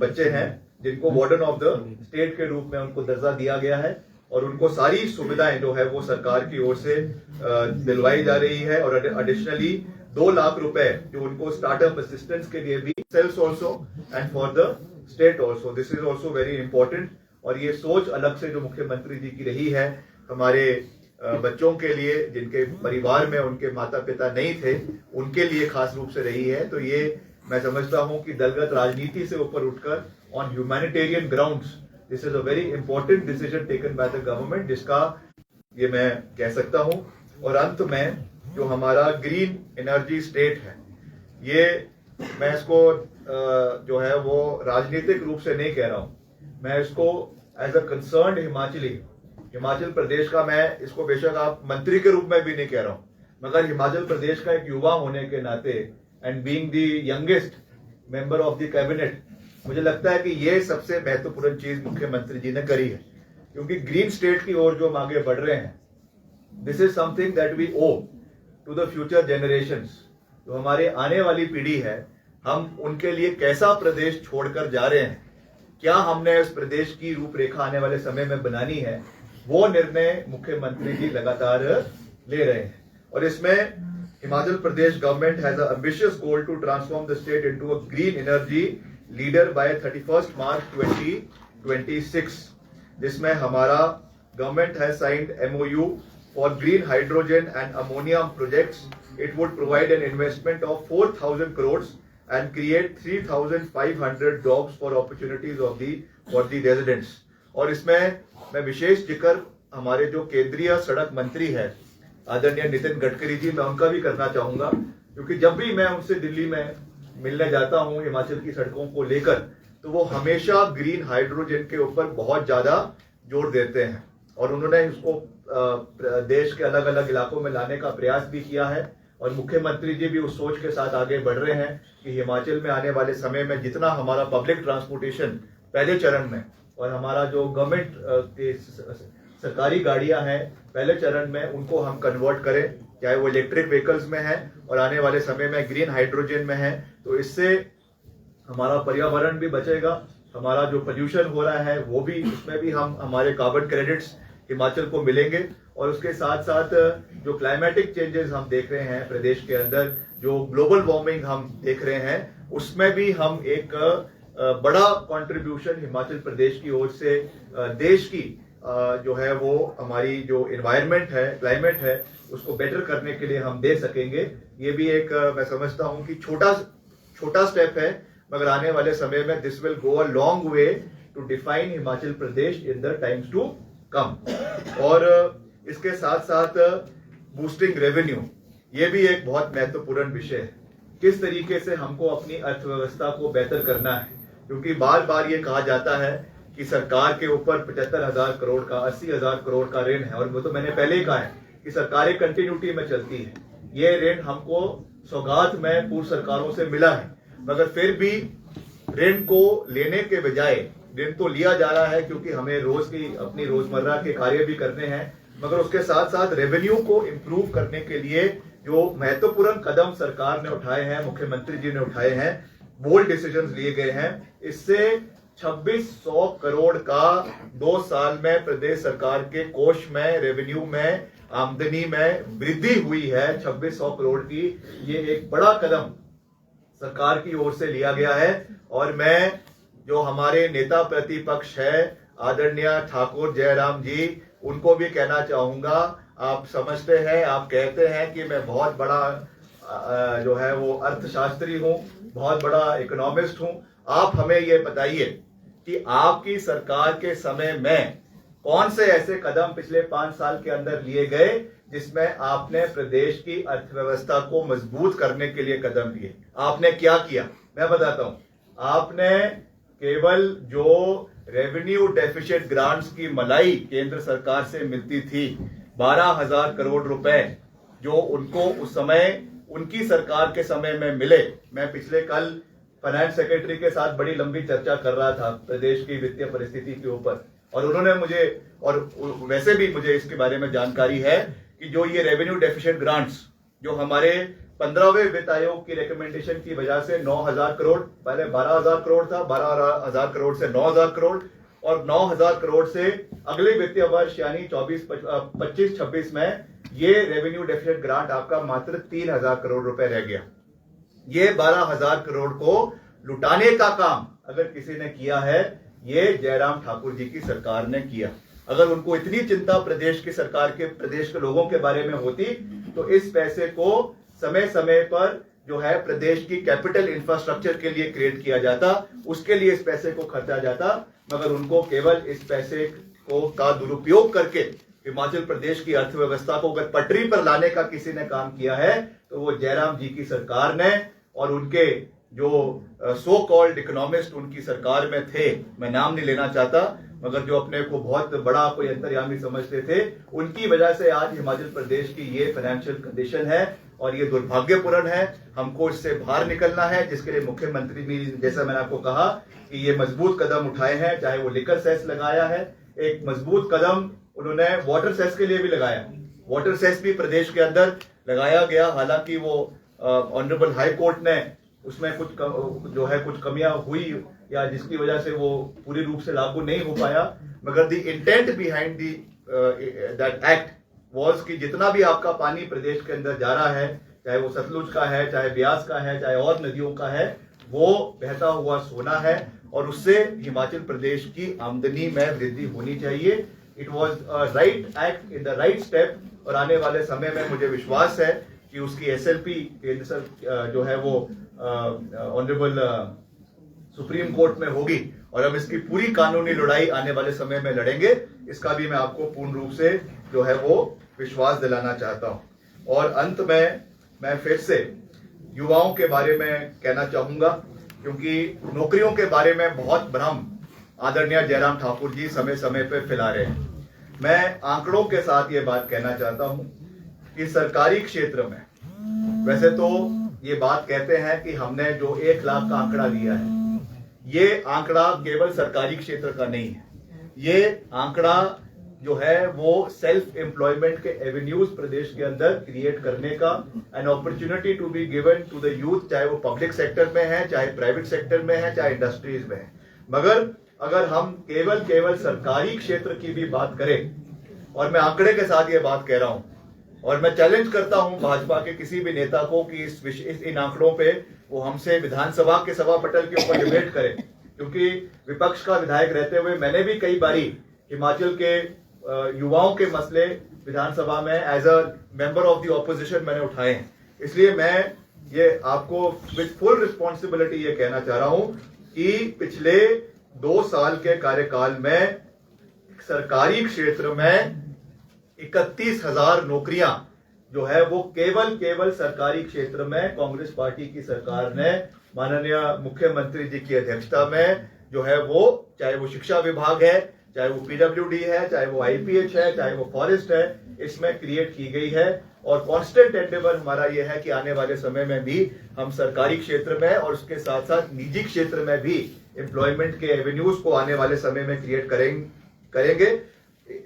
बच्चे हैं जिनको वार्डन ऑफ द स्टेट के रूप में उनको दर्जा दिया गया है, और उनको सारी सुविधाएं जो है वो सरकार की ओर से दिलवाई जा रही है। और एडिशनली 2 लाख रुपए जो उनको स्टार्टअप असिस्टेंस के लिए भी, sales also and for the state also, this is also very important. और ये सोच अलग से जो मुख्यमंत्री जी की रही है हमारे बच्चों के लिए, जिनके परिवार में उनके माता पिता नहीं थे, उनके लिए खास रूप से रही है। तो ये मैं समझता हूं कि दलगत राजनीति से ऊपर उठकर on humanitarian grounds this is a very important decision taken by the government, जिसका ये मैं कह सकता हूं। और अंत में जो हमारा ग्रीन एनर्जी स्टेट है, ये मैं इसको जो है वो राजनीतिक रूप से नहीं कह रहा हूं, मैं इसको as a concerned Himachali, Himachal Pradesh का, मैं इसको बेशक आप मंत्री के रूप में भी नहीं कह रहा हूं, मगर हिमाचल प्रदेश का एक युवा होने के नाते and being the youngest member of the cabinet, मुझे लगता है कि ये सबसे महत्वपूर्ण चीज मुख्यमंत्री जी ने करी है, क्योंकि ग्रीन स्टेट की ओर जो हम आगे बढ़ रहे हैं, this is something that we owe to the future generations. जो हमारे आने वाली पीढ़ी है, हम उनके लिए कैसा प्रदेश छोड़कर जा रहे हैं, क्या हमने इस प्रदेश की रूपरेखा आने वाले समय में बनानी है, वो निर्णय मुख्यमंत्री जी लगातार ले रहे हैं। और इसमें Himachal Pradesh government has a ambitious goal to transform the state into a green energy leader by 31 March 2026, जिसमें हमारा government has signed MOU for green hydrogen and ammonia projects. It would provide an investment of 4,000 crores and create 3,500 jobs for opportunities for the residents. और इसमें मैं विशेष जिक्र हमारे जो केंद्रीय सड़क मंत्री है आदरणीय नितिन गडकरी जी, मैं उनका भी करना चाहूंगा, क्योंकि जब भी मैं उनसे दिल्ली में मिलने जाता हूं हिमाचल की सड़कों को लेकर, तो वो हमेशा ग्रीन हाइड्रोजन के ऊपर बहुत ज्यादा जोर देते हैं, और उन्होंने इसको देश के अलग अलग इलाकों में लाने का प्रयास भी किया है। और मुख्यमंत्री जी भी उस सोच के साथ आगे बढ़ रहे हैं कि हिमाचल में आने वाले समय में जितना हमारा पब्लिक ट्रांसपोर्टेशन पहले चरण में और हमारा जो गवर्नमेंट के सरकारी गाड़ियां हैं पहले चरण में, उनको हम कन्वर्ट करें, चाहे वो इलेक्ट्रिक व्हीकल्स में है और आने वाले समय में ग्रीन हाइड्रोजन में है। तो इससे हमारा पर्यावरण भी बचेगा, हमारा जो पोल्यूशन हो रहा है वो भी, उसमें भी हम हमारे कार्बन क्रेडिट्स हिमाचल को मिलेंगे। और उसके साथ साथ जो क्लाइमेटिक चेंजेस हम देख रहे हैं प्रदेश के अंदर, जो ग्लोबल वार्मिंग हम देख रहे हैं, उसमें भी हम एक बड़ा कंट्रीब्यूशन हिमाचल प्रदेश की ओर से देश की जो है वो हमारी जो एनवायरनमेंट है, क्लाइमेट है, उसको बेटर करने के लिए हम दे सकेंगे। ये भी एक मैं समझता हूं कि छोटा स्टेप है, मगर आने वाले समय में this will go a long way to define Himachal Pradesh in the times to come. और इसके साथ साथ बूस्टिंग रेवेन्यू, ये भी एक बहुत महत्वपूर्ण विषय है, किस तरीके से हमको अपनी अर्थव्यवस्था को बेहतर करना है, क्योंकि बार बार ये कहा जाता है कि सरकार के ऊपर 75,000 करोड़ का 80,000 करोड़ का ऋण है, और वो तो मैंने पहले ही कहा है कि सरकारें कंटिन्यूटी में चलती है। ये ऋण हमको सौगात में पूर्व सरकारों से मिला है, मगर फिर भी ऋण को लेने के बजाय ऋण तो लिया जा रहा है, क्योंकि हमें रोज की अपनी रोजमर्रा के कार्य भी करने हैं, मगर उसके साथ साथ रेवेन्यू को इंप्रूव करने के लिए जो महत्वपूर्ण कदम सरकार ने उठाए हैं, मुख्यमंत्री जी ने उठाए हैं, बोल्ड डिसीजंस लिए गए हैं, इससे 2600 करोड़ का 2 साल में प्रदेश सरकार के कोष में, रेवेन्यू में, आमदनी में वृद्धि हुई है 2600 करोड़ की। ये एक बड़ा कदम सरकार की ओर से लिया गया है। और मैं जो हमारे नेता प्रतिपक्ष है आदरणीय ठाकुर जयराम जी, उनको भी कहना चाहूंगा, आप समझते हैं, आप कहते हैं कि मैं बहुत बड़ा जो है वो अर्थशास्त्री हूं, बहुत बड़ा इकोनॉमिस्ट हूं, आप हमें ये बताइए कि आपकी सरकार के समय में कौन से ऐसे कदम पिछले 5 साल के अंदर लिए गए जिसमें आपने प्रदेश की अर्थव्यवस्था को मजबूत करने के लिए कदम लिए। आपने क्या किया, मैं बताता हूं। आपने केवल जो रेवेन्यू डेफिसिट ग्रांट्स की मलाई केंद्र सरकार से मिलती थी 12,000 करोड़ रुपए, जो उनको उस समय उनकी सरकार के समय में मिले। मैं पिछले कल फाइनेंस सेक्रेटरी के साथ बड़ी लंबी चर्चा कर रहा था प्रदेश की वित्तीय परिस्थिति के ऊपर, और उन्होंने मुझे, और वैसे भी मुझे इसके बारे में जानकारी है कि जो ये रेवेन्यू डेफिसिट ग्रांट्स जो हमारे 15वें वित्त आयोग की रिकमेंडेशन की वजह से 9,000 करोड़, पहले 12,000 करोड़ था, 12,000 करोड़ से 9,000 करोड़, और 9,000 करोड़ से अगले वित्तीय वर्ष यानी 25-26 में ये रेवेन्यू डेफिसिट ग्रांट आपका मात्र 3,000 करोड़ रुपए रह गया। ये 12,000 करोड़ को लुटाने का काम अगर किसी ने किया है, ये जयराम ठाकुर जी की सरकार ने किया। अगर उनको इतनी चिंता प्रदेश की सरकार के, प्रदेश के लोगों के बारे में होती, तो इस पैसे को समय समय पर जो है प्रदेश की कैपिटल इंफ्रास्ट्रक्चर के लिए क्रिएट किया जाता, उसके लिए इस पैसे को खर्चा जाता, मगर उनको केवल इस पैसे को का दुरुपयोग करके हिमाचल प्रदेश की अर्थव्यवस्था को अगर पटरी पर लाने का किसी ने काम किया है, तो वो जयराम जी की सरकार ने और उनके जो सो कॉल्ड इकोनॉमिस्ट उनकी सरकार में थे, मैं नाम नहीं लेना चाहता, मगर जो अपने को बहुत बड़ा कोई अंतर्यामी समझते थे, उनकी वजह से आज हिमाचल प्रदेश की ये फाइनेंशियल कंडीशन है और ये दुर्भाग्यपूर्ण है। हमको इससे बाहर निकलना है, जिसके लिए मुख्यमंत्री ने, जैसा मैंने आपको कहा, कि ये मजबूत कदम उठाए हैं। चाहे वो लिकर सेस लगाया है, एक मजबूत कदम उन्होंने वाटर सेस के लिए भी लगाया। वाटर सेस भी प्रदेश के अंदर लगाया गया, हालांकि वो ऑनरेबल हाई कोर्ट ने उसमें कुछ कमियां हुई या जिसकी वजह से वो पूरी रूप से लागू नहीं हो पाया, मगर the intent behind that act was कि जितना भी आपका पानी प्रदेश के अंदर जा रहा है, चाहे वो सतलुज का है, चाहे ब्यास का है, चाहे और नदियों का है, वो बहता हुआ सोना है और उससे हिमाचल प्रदेश की आमदनी में वृद्धि होनी चाहिए। It was right act in the right step और आने वाले समय में मुझे विश्वास है कि उसकी एसएलपी केंद्र जो है वो ऑनरेबल सुप्रीम कोर्ट में होगी और हम इसकी पूरी कानूनी लड़ाई आने वाले समय में लड़ेंगे। इसका भी मैं आपको पूर्ण रूप से जो है वो विश्वास दिलाना चाहता हूं। और अंत में मैं फिर से युवाओं के बारे में कहना चाहूंगा, क्योंकि नौकरियों के बारे में बहुत भ्रम आदरणीय जयराम ठाकुर जी समय समय पर फैला रहे हैं। मैं आंकड़ों के साथ ये बात कहना चाहता हूं कि सरकारी क्षेत्र में, वैसे तो ये बात कहते हैं कि हमने जो 1 लाख का आंकड़ा दिया है, ये आंकड़ा केवल सरकारी क्षेत्र का नहीं है। ये आंकड़ा जो है वो सेल्फ एम्प्लॉयमेंट के एवेन्यूज प्रदेश के अंदर क्रिएट करने का, an opportunity to be given to the youth, चाहे वो पब्लिक सेक्टर में है, चाहे प्राइवेट सेक्टर में है, चाहे इंडस्ट्रीज में है। मगर अगर हम केवल सरकारी क्षेत्र की भी बात करें, और मैं आंकड़े के साथ ये बात कह रहा हूं, और मैं चैलेंज करता हूं भाजपा के किसी भी नेता को कि इन आंकड़ों पे वो हमसे विधानसभा के सभा पटल के ऊपर डिबेट करें, क्योंकि विपक्ष का विधायक रहते हुए मैंने भी कई बारी हिमाचल के युवाओं के मसले विधानसभा में as a member of the opposition मैंने उठाए हैं। इसलिए मैं ये आपको विद फुल रिस्पॉन्सिबिलिटी ये कहना चाह रहा हूं कि पिछले 2 साल के कार्यकाल में सरकारी क्षेत्र में 31,000 नौकरियां जो है वो केवल सरकारी क्षेत्र में कांग्रेस पार्टी की सरकार ने माननीय मुख्यमंत्री जी की अध्यक्षता में जो है वो, चाहे वो शिक्षा विभाग है, चाहे वो पीडब्ल्यूडी है, चाहे वो आईपीएच है, चाहे वो फॉरेस्ट है, इसमें क्रिएट की गई है। और कांस्टेंट एंडेवर हमारा यह है कि आने वाले समय में भी हम सरकारी क्षेत्र में और उसके साथ साथ निजी क्षेत्र में भी एम्प्लॉयमेंट के एवेन्यूज को आने वाले समय में क्रिएट करेंगे।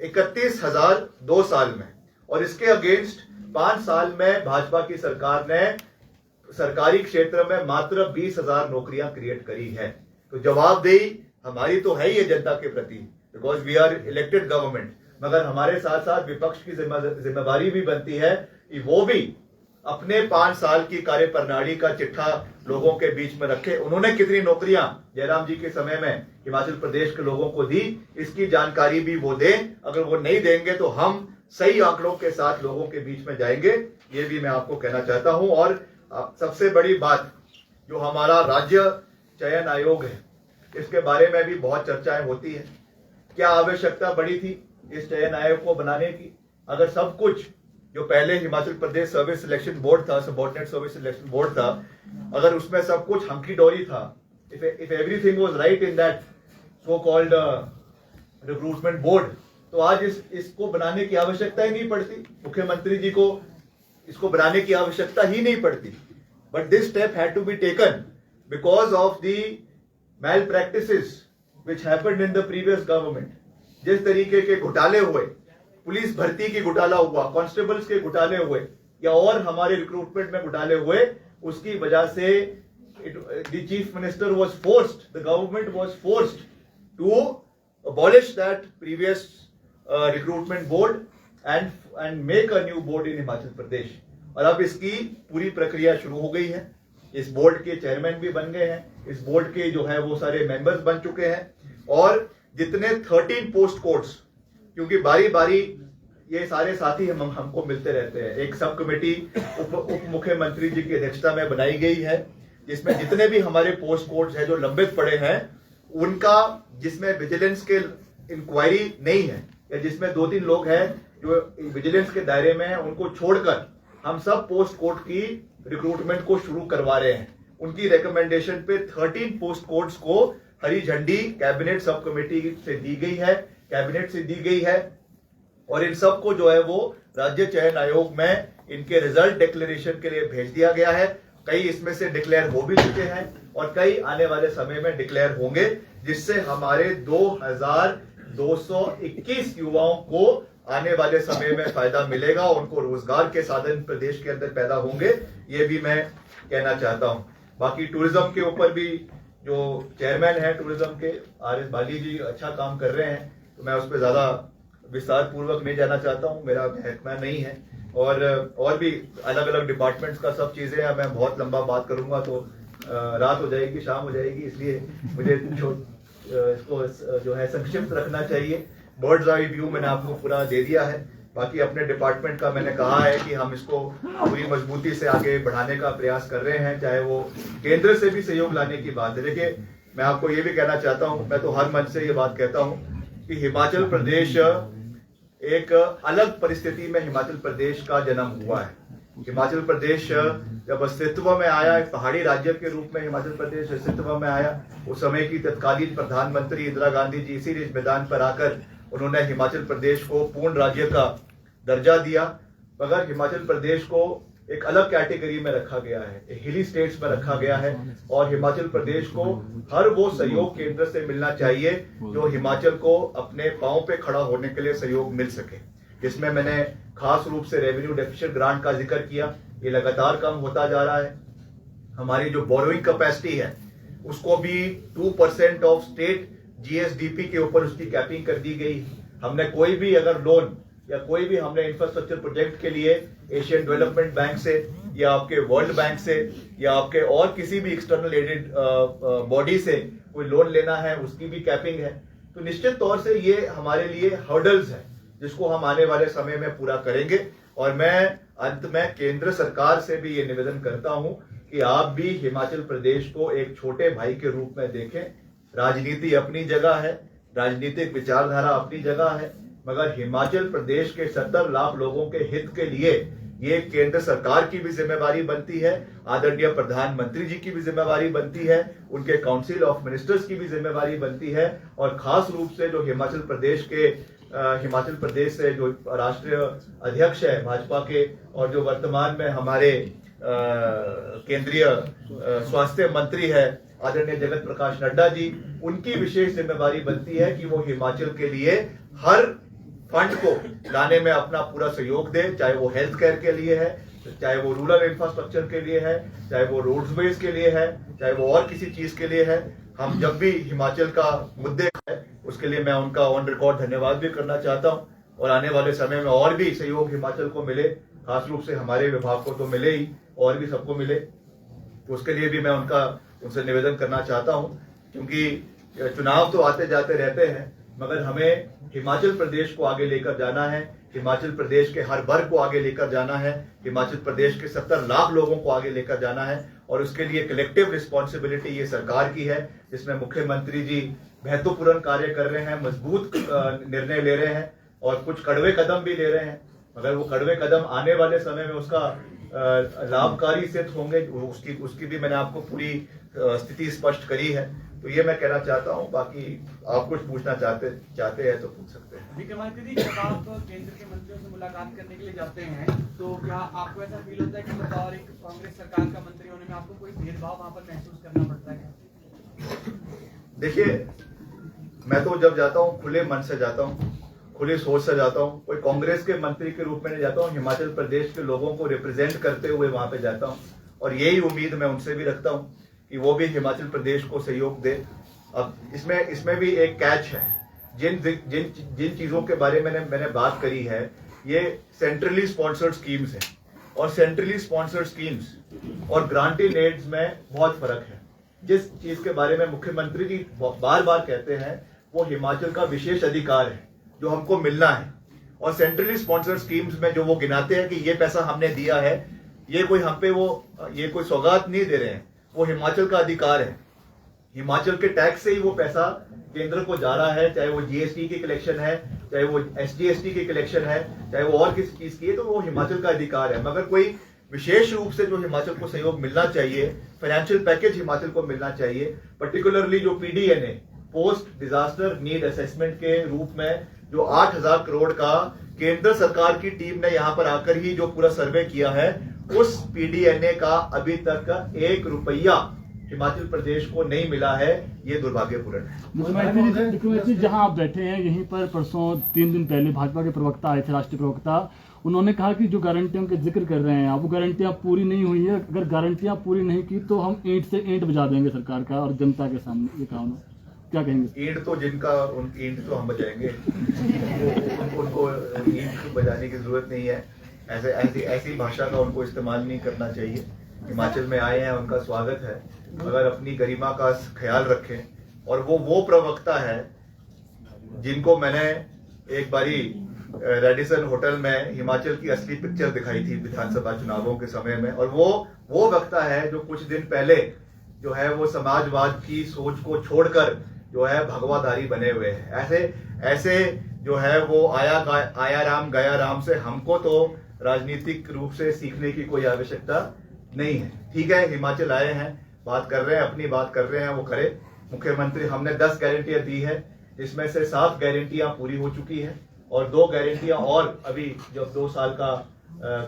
31,000 2 साल में, और इसके अगेंस्ट 5 साल में भाजपा की सरकार ने सरकारी क्षेत्र में मात्र 20,000 नौकरियां क्रिएट करी है। तो जवाबदेही हमारी तो है ही है जनता के प्रति, because we are elected government, मगर हमारे साथ साथ विपक्ष की जिम्मेदारी भी बनती है कि वो भी अपने 5 साल की कार्य प्रणाली का चिट्ठा लोगों के बीच में रखे। उन्होंने कितनी नौकरियां जयराम जी के समय में हिमाचल प्रदेश के लोगों को दी, इसकी जानकारी भी वो दें। अगर वो नहीं देंगे तो हम सही आंकड़ों के साथ लोगों के बीच में जाएंगे, ये भी मैं आपको कहना चाहता हूं। और सबसे बड़ी बात, जो हमारा राज्य चयन आयोग है, इसके बारे में भी बहुत चर्चाएं होती है। क्या आवश्यकता बड़ी थी इस चयन आयोग को बनाने की? अगर सब कुछ जो पहले Himachal Pradesh service selection board था, सबऑर्डिनेट सर्विस सिलेक्शन बोर्ड था, अगर उसमें सब कुछ हंकी डोरी था, if everything was right in that so called recruitment board, तो आज इसको बनाने की आवश्यकता ही नहीं पड़ती। मुख्यमंत्री जी को इसको बनाने की आवश्यकता ही नहीं पड़ती। But this step had to be taken because of the malpractices which happened in the previous government. जिस तरीके के घोटाले हुए, पुलिस भर्ती की घोटाला हुआ, कांस्टेबल्स के घोटाले हुए, या और हमारे रिक्रूटमेंट में घोटाले हुए, उसकी वजह से the chief minister was forced, the government was forced to abolish that previous recruitment board and make a new board in Himachal Pradesh. और अब इसकी पूरी प्रक्रिया शुरू हो गई है। इस बोर्ड के चेयरमैन भी बन गए हैं, इस बोर्ड के जो है वो सारे मेंबर्स बन चुके हैं, और जितने 13 पोस्ट कोड्स, क्योंकि बारी बारी ये सारे साथी हमको मिलते रहते हैं। एक सब कमेटी उप मुख्यमंत्री जी की अध्यक्षता में बनाई गई है, जिसमें जितने भी हमारे पोस्ट कोड्स हैं जो लंबित पड़े हैं, उनका, जिसमें विजिलेंस के इंक्वायरी नहीं है या जिसमें 2-3 लोग हैं जो विजिलेंस के दायरे में हैं, उनको छोड़कर हम सब पोस्ट कोड की रिक्रूटमेंट को शुरू करवा रहे हैं। उनकी रिकमेंडेशन पे 13 पोस्ट कोड्स को हरी झंडी कैबिनेट सब कमेटी से दी गई है, कैबिनेट से दी गई है, और इन सब को जो है वो राज्य चयन आयोग में इनके रिजल्ट डिक्लेरेशन के लिए भेज दिया गया है। कई इसमें से डिक्लेयर हो भी चुके हैं और कई आने वाले समय में डिक्लेयर होंगे, जिससे हमारे 2221 युवाओं को आने वाले समय में फायदा मिलेगा, उनको रोजगार के साधन प्रदेश के अंदर पैदा होंगे, ये भी मैं कहना चाहता हूं। बाकी टूरिज्म के ऊपर भी जो चेयरमैन है टूरिज्म के RS बाली जी अच्छा काम कर रहे हैं, तो मैं उस पर ज्यादा विस्तार पूर्वक नहीं जाना चाहता हूं, मेरा महकमा नहीं है। और भी अलग अलग डिपार्टमेंट्स का सब चीजें हैं, मैं बहुत लंबा बात करूंगा तो रात हो जाएगी, शाम हो जाएगी, इसलिए मुझे इसको जो है संक्षिप्त रखना चाहिए। बर्ड्स आई व्यू मैंने आपको पूरा दे दिया है। बाकी अपने डिपार्टमेंट का मैंने कहा है कि हम इसको पूरी मजबूती से आगे बढ़ाने का प्रयास कर रहे हैं, चाहे वो केंद्र से भी सहयोग लाने की बात है। देखिए, मैं आपको ये भी कहना चाहता हूं, मैं तो हर मंच से ये बात कहता हूं कि हिमाचल प्रदेश एक अलग परिस्थिति में हिमाचल प्रदेश का जन्म हुआ है। हिमाचल प्रदेश जब अस्तित्व में आया, एक पहाड़ी राज्य के रूप में हिमाचल प्रदेश अस्तित्व में आया, उस समय की तत्कालीन प्रधानमंत्री इंदिरा गांधी जी इसी रिज मैदान पर आकर उन्होंने हिमाचल प्रदेश को पूर्ण राज्य का दर्जा दिया, मगर हिमाचल प्रदेश को एक अलग कैटेगरी में रखा गया है, हिली स्टेट्स में रखा गया है, और हिमाचल प्रदेश को हर वो सहयोग केंद्र से मिलना चाहिए जो हिमाचल को अपने पांव पे खड़ा होने के लिए सहयोग मिल सके। जिसमें मैंने खास रूप से रेवेन्यू डेफिसिट ग्रांट का जिक्र किया, ये लगातार कम होता जा रहा है। हमारी जो बोरोइंग कैपेसिटी है उसको भी 2% ऑफ स्टेट GSDP के ऊपर उसकी कैपिंग कर दी गई। हमने कोई भी अगर लोन या कोई भी हमने इंफ्रास्ट्रक्चर प्रोजेक्ट के लिए एशियन डेवलपमेंट बैंक से या आपके वर्ल्ड बैंक से या आपके और किसी भी एक्सटर्नल एडेड बॉडी से कोई लोन लेना है, उसकी भी कैपिंग है। तो निश्चित तौर से ये हमारे लिए हर्डल्स है जिसको हम आने वाले समय में पूरा करेंगे। और मैं अंत में केंद्र सरकार से भी ये निवेदन करता हूं कि आप भी हिमाचल प्रदेश को एक छोटे भाई के रूप में देखें। राजनीति अपनी जगह है, राजनीतिक विचारधारा अपनी जगह है, मगर हिमाचल प्रदेश के 70 लाख लोगों के हित के लिए ये केंद्र सरकार की भी जिम्मेवारी बनती है, आदरणीय प्रधानमंत्री जी की भी जिम्मेवारी बनती है, उनके काउंसिल ऑफ मिनिस्टर्स की भी जिम्मेवारी बनती है, और खास रूप से जो हिमाचल प्रदेश से जो राष्ट्रीय अध्यक्ष है भाजपा के और जो वर्तमान में हमारे केंद्रीय स्वास्थ्य मंत्री है आदरणीय जगत प्रकाश नड्डा जी, उनकी विशेष जिम्मेवारी बनती है कि वो हिमाचल के लिए हर फंड को लाने में अपना पूरा सहयोग दे, चाहे वो हेल्थ केयर के लिए है, चाहे वो रूरल इंफ्रास्ट्रक्चर के लिए है, चाहे वो रोडवेज के लिए है, चाहे वो और किसी चीज के लिए है। हम जब भी हिमाचल का मुद्दे है उसके लिए मैं उनका ऑन रिकॉर्ड धन्यवाद भी करना चाहता हूं, और आने वाले समय में और भी सहयोग हिमाचल को मिले, खास रूप से हमारे विभाग को तो मिले ही, और भी सबको मिले, तो उसके लिए भी मैं उनसे निवेदन करना चाहता हूं। क्योंकि चुनाव तो आते जाते रहते हैं, मगर हमें हिमाचल प्रदेश को आगे लेकर जाना है, हिमाचल प्रदेश के हर वर्ग को आगे लेकर जाना है, हिमाचल प्रदेश के 70 लाख लोगों को आगे लेकर जाना है, और उसके लिए कलेक्टिव रिस्पॉन्सिबिलिटी ये सरकार की है, जिसमें मुख्यमंत्री जी महत्वपूर्ण कार्य कर रहे हैं, मजबूत निर्णय ले रहे हैं और कुछ कड़वे कदम भी ले रहे हैं, मगर वो कड़वे कदम आने वाले समय में उसका लाभकारी सिद्ध होंगे, उसकी भी मैंने आपको पूरी स्थिति स्पष्ट करी है। तो ये मैं कहना चाहता हूँ। बाकी आप कुछ पूछना चाहते हैं तो पूछ सकते हैं। विक्रमादित्य जी, जब आप केंद्र के मंत्रियों से मुलाकात करने के लिए जाते हैं तो क्या आपको ऐसा फील होता है कि बतौर एक कांग्रेस सरकार का मंत्री होने में आपको कोई भेदभाव वहां पर महसूस करना पड़ता है? देखिए, मैं तो जब जाता हूँ खुले मन से जाता हूँ, खुली सोच से जाता हूँ, कोई कांग्रेस के मंत्री के रूप में नहीं जाता हूँ, हिमाचल प्रदेश के लोगों को रिप्रेजेंट करते हुए वहां पे जाता हूँ, और यही उम्मीद मैं उनसे भी रखता हूँ कि वो भी हिमाचल प्रदेश को सहयोग दे। अब इसमें भी एक कैच है, जिन चीजों के बारे में मैंने बात करी है, ये सेंट्रली स्पॉन्सर्ड स्कीम्स है, और सेंट्रली स्पॉन्सर्ड स्कीम्स और ग्रांटेड एड्स में बहुत फर्क है। जिस चीज के बारे में मुख्यमंत्री जी बार बार कहते हैं वो हिमाचल का विशेष अधिकार है जो हमको मिलना है, और सेंट्रली स्पॉन्सर्ड स्कीम्स में जो वो गिनाते हैं कि ये पैसा हमने दिया है, ये कोई हम पे ये कोई सौगात नहीं दे रहे हैं, वो हिमाचल का अधिकार है। हिमाचल के टैक्स से ही वो पैसा केंद्र को जा रहा है, चाहे वो GST की कलेक्शन है, चाहे वो SGST की कलेक्शन है, चाहे वो और किसी चीज की है, तो वो हिमाचल का अधिकार है। मगर कोई विशेष रूप से जो हिमाचल को सहयोग मिलना चाहिए, फाइनेंशियल पैकेज हिमाचल को मिलना चाहिए, पर्टिकुलरली जो PDNA post disaster need assessment के रूप में जो 8,000 करोड़ का केंद्र सरकार की टीम ने यहां पर आकर ही जो पूरा सर्वे किया है, उस PDNA का अभी तक 1 रुपया हिमाचल प्रदेश को नहीं मिला है। ये दुर्भाग्यपूर्ण है। मुख्यमंत्री जी जहां आप बैठे हैं, यहीं पर परसों 3 दिन पहले भाजपा के प्रवक्ता आए थे, राष्ट्रीय प्रवक्ता। उन्होंने कहा कि जो गारंटियों के जिक्र कर रहे हैं आप, वो गारंटियां पूरी नहीं हुई है। अगर गारंटियां पूरी नहीं की तो हम ईंट से ईंट बजा देंगे सरकार का और जनता के सामने। ये कहा उन्होंने, क्या कहेंगे? ईंट तो जिनका, उन ईंट तो हम बजाएंगे, उनको ईंट बजाने की जरूरत नहीं है। ऐसी भाषा का उनको इस्तेमाल नहीं करना चाहिए। हिमाचल में आए हैं, उनका स्वागत है, अगर अपनी गरिमा का ख्याल रखें। और वो प्रवक्ता है जिनको मैंने एक बारी रेडिसन होटल में हिमाचल की असली पिक्चर दिखाई थी विधानसभा चुनावों के समय में, और वो वक्ता है जो कुछ दिन पहले जो है वो समाजवाद की सोच को छोड़कर जो है भगवाधारी बने हुए हैं। ऐसे जो है वो आया राम गया राम से हमको तो राजनीतिक रूप से सीखने की कोई आवश्यकता नहीं है। ठीक है, हिमाचल आए हैं, बात कर रहे हैं, अपनी बात कर रहे हैं, वो करें। मुख्यमंत्री, हमने 10 गारंटियां दी है, जिसमें से 7 गारंटियां पूरी हो चुकी है और 2 गारंटियां और अभी जब 2 साल का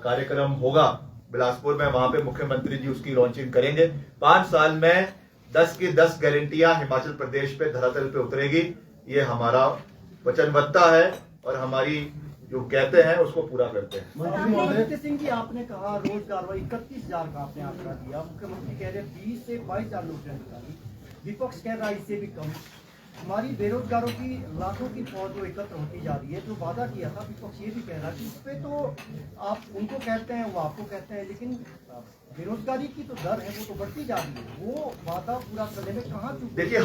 कार्यक्रम होगा बिलासपुर में, वहां पे मुख्यमंत्री जी उसकी लॉन्चिंग करेंगे। 5 साल में 10 की 10 गारंटियां हिमाचल प्रदेश पे धरातल पे उतरेगी। ये हमारा वचनबद्धता है और हमारी जो कहते हैं उसको पूरा करते हैं। सिंह जी, आपने कहा रोजगार 31,000 का आपने आंकड़ा दिया, मुख्यमंत्री कह रहे 20 से 22,000 नौकरियां, विपक्ष कह रहा है इससे भी कम। हमारी बेरोजगारों की लाखों की फौज जो एकत्र होती जा रही है, जो वादा किया था विपक्ष ये भी कह रहा है कि इस पे तो आप उनको कहते हैं, वो आपको कहते हैं, लेकिन बेरोजगारी की तो दर है वो तो बढ़ती जा रही है। वो वादा पूरा करने में कहाँ चूक? देखिए,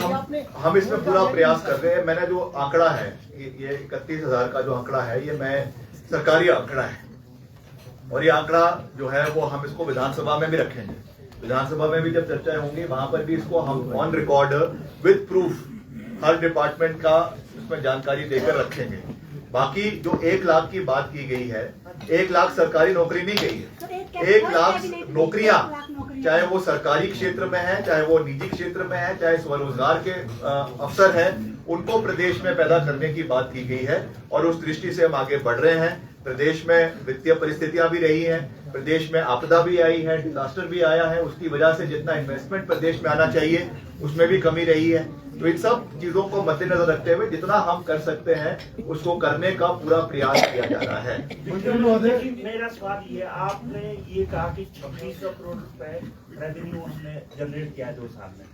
हम इसमें पूरा प्रयास कर रहे हैं। मैंने जो आंकड़ा है, ये 31,000 का जो आंकड़ा है, ये मैं सरकारी आंकड़ा है, और ये आंकड़ा जो है वो हम इसको विधानसभा में भी रखेंगे। विधानसभा में भी जब चर्चाएं होंगी, वहां पर भी इसको हम on record with proof her department का उसमें जानकारी देकर रखेंगे। बाकी जो 1 लाख की बात की गई है, 1 लाख सरकारी नौकरी नहीं गई है। 1 लाख नौकरियां, चाहे वो सरकारी क्षेत्र में है, चाहे वो निजी क्षेत्र में है, चाहे स्वरोजगार के अवसर है, उनको प्रदेश में पैदा करने की बात की गई है और उस दृष्टि से हम आगे बढ़ रहे हैं। प्रदेश में वित्तीय परिस्थितियां भी रही हैं, प्रदेश में आपदा भी आई है, डिजास्टर भी आया है, उसकी वजह से जितना इन्वेस्टमेंट प्रदेश में आना चाहिए उसमें भी कमी रही है। तो इन सब चीजों को मद्देनजर रखते हुए जितना हम कर सकते हैं उसको करने का पूरा प्रयास किया जा रहा है। मेरा सवाल ये, आपने ये कहा कि 2600 करोड़ रुपए रेवेन्यू हमने जनरेट किया 2 साल में,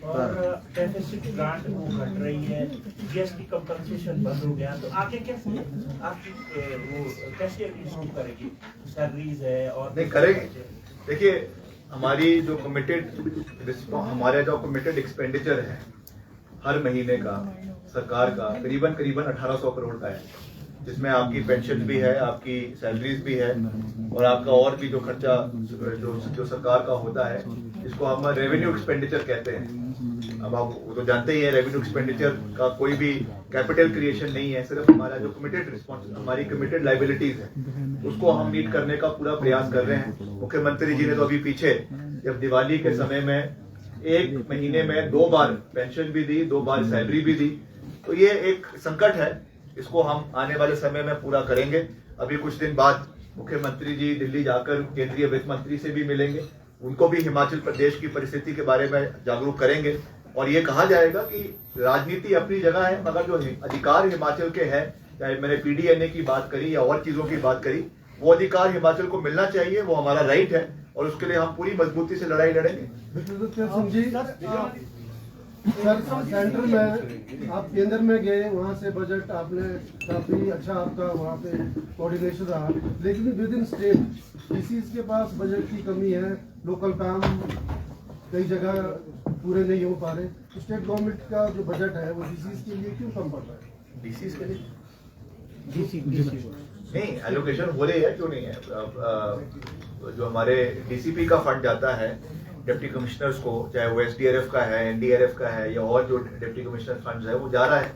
और डेफिसिट ग्रांट वो घट रही है, GST कंपनसेशन बंद हो गया, तो आगे कैसे आपकी वो कैसे इशू करेगी? सैलरीज है और नहीं करेंगे। देखिए, हमारी जो हमारे जो कमिटेड एक्सपेंडिचर है हर महीने का सरकार का करीबन 1800 करोड़ का है, जिसमें आपकी पेंशन भी है, आपकी सैलरीज भी है और आपका और भी जो खर्चा जो सरकार का होता है, इसको हम रेवेन्यू एक्सपेंडिचर कहते हैं। अब आप वो तो जानते ही हैं, रेवेन्यू एक्सपेंडिचर का कोई भी कैपिटल क्रिएशन नहीं है, सिर्फ हमारा जो कमिटेड रिस्पॉन्स, हमारी कमिटेड लाइबिलिटीज है, उसको हम मीट करने का पूरा प्रयास कर रहे हैं। मुख्यमंत्री जी ने तो अभी पीछे जब दिवाली के समय में 1 महीने में 2 बार पेंशन भी दी, 2 बार सैलरी भी दी, तो ये एक संकट है, इसको हम आने वाले समय में पूरा करेंगे। अभी कुछ दिन बाद मुख्यमंत्री जी दिल्ली जाकर केंद्रीय वित्त मंत्री से भी मिलेंगे, उनको भी हिमाचल प्रदेश की परिस्थिति के बारे में जागरूक करेंगे और ये कहा जाएगा कि राजनीति अपनी जगह है, मगर जो अधिकार हिमाचल के हैं, चाहे मैंने PDNA की बात करी या और चीजों की बात करी, वो अधिकार हिमाचल को मिलना चाहिए, वो हमारा राइट है और उसके लिए हम पूरी मजबूती से लड़ाई लड़ेंगे। सर, सेंटर में आप केंद्र में गए, वहाँ से बजट आपने काफी अच्छा, आपका वहाँ पे कोऑर्डिनेशन रहा, लेकिन विद इन स्टेट DCs के पास बजट की कमी है, लोकल काम कई जगह पूरे नहीं हो पा रहे, तो स्टेट गवर्नमेंट का जो बजट है वो DCs के लिए क्यों कम पड़ रहा है? DCs के लिए नहीं एलोकेशन हो रही है, क्यों नहीं है? जो हमारे DCP का फंड जाता है डिप्टी कमिश्नर्स को, चाहे वो SDRF का है, NDRF का है या और जो डिप्टी कमिश्नर फंड है, वो जा रहा है।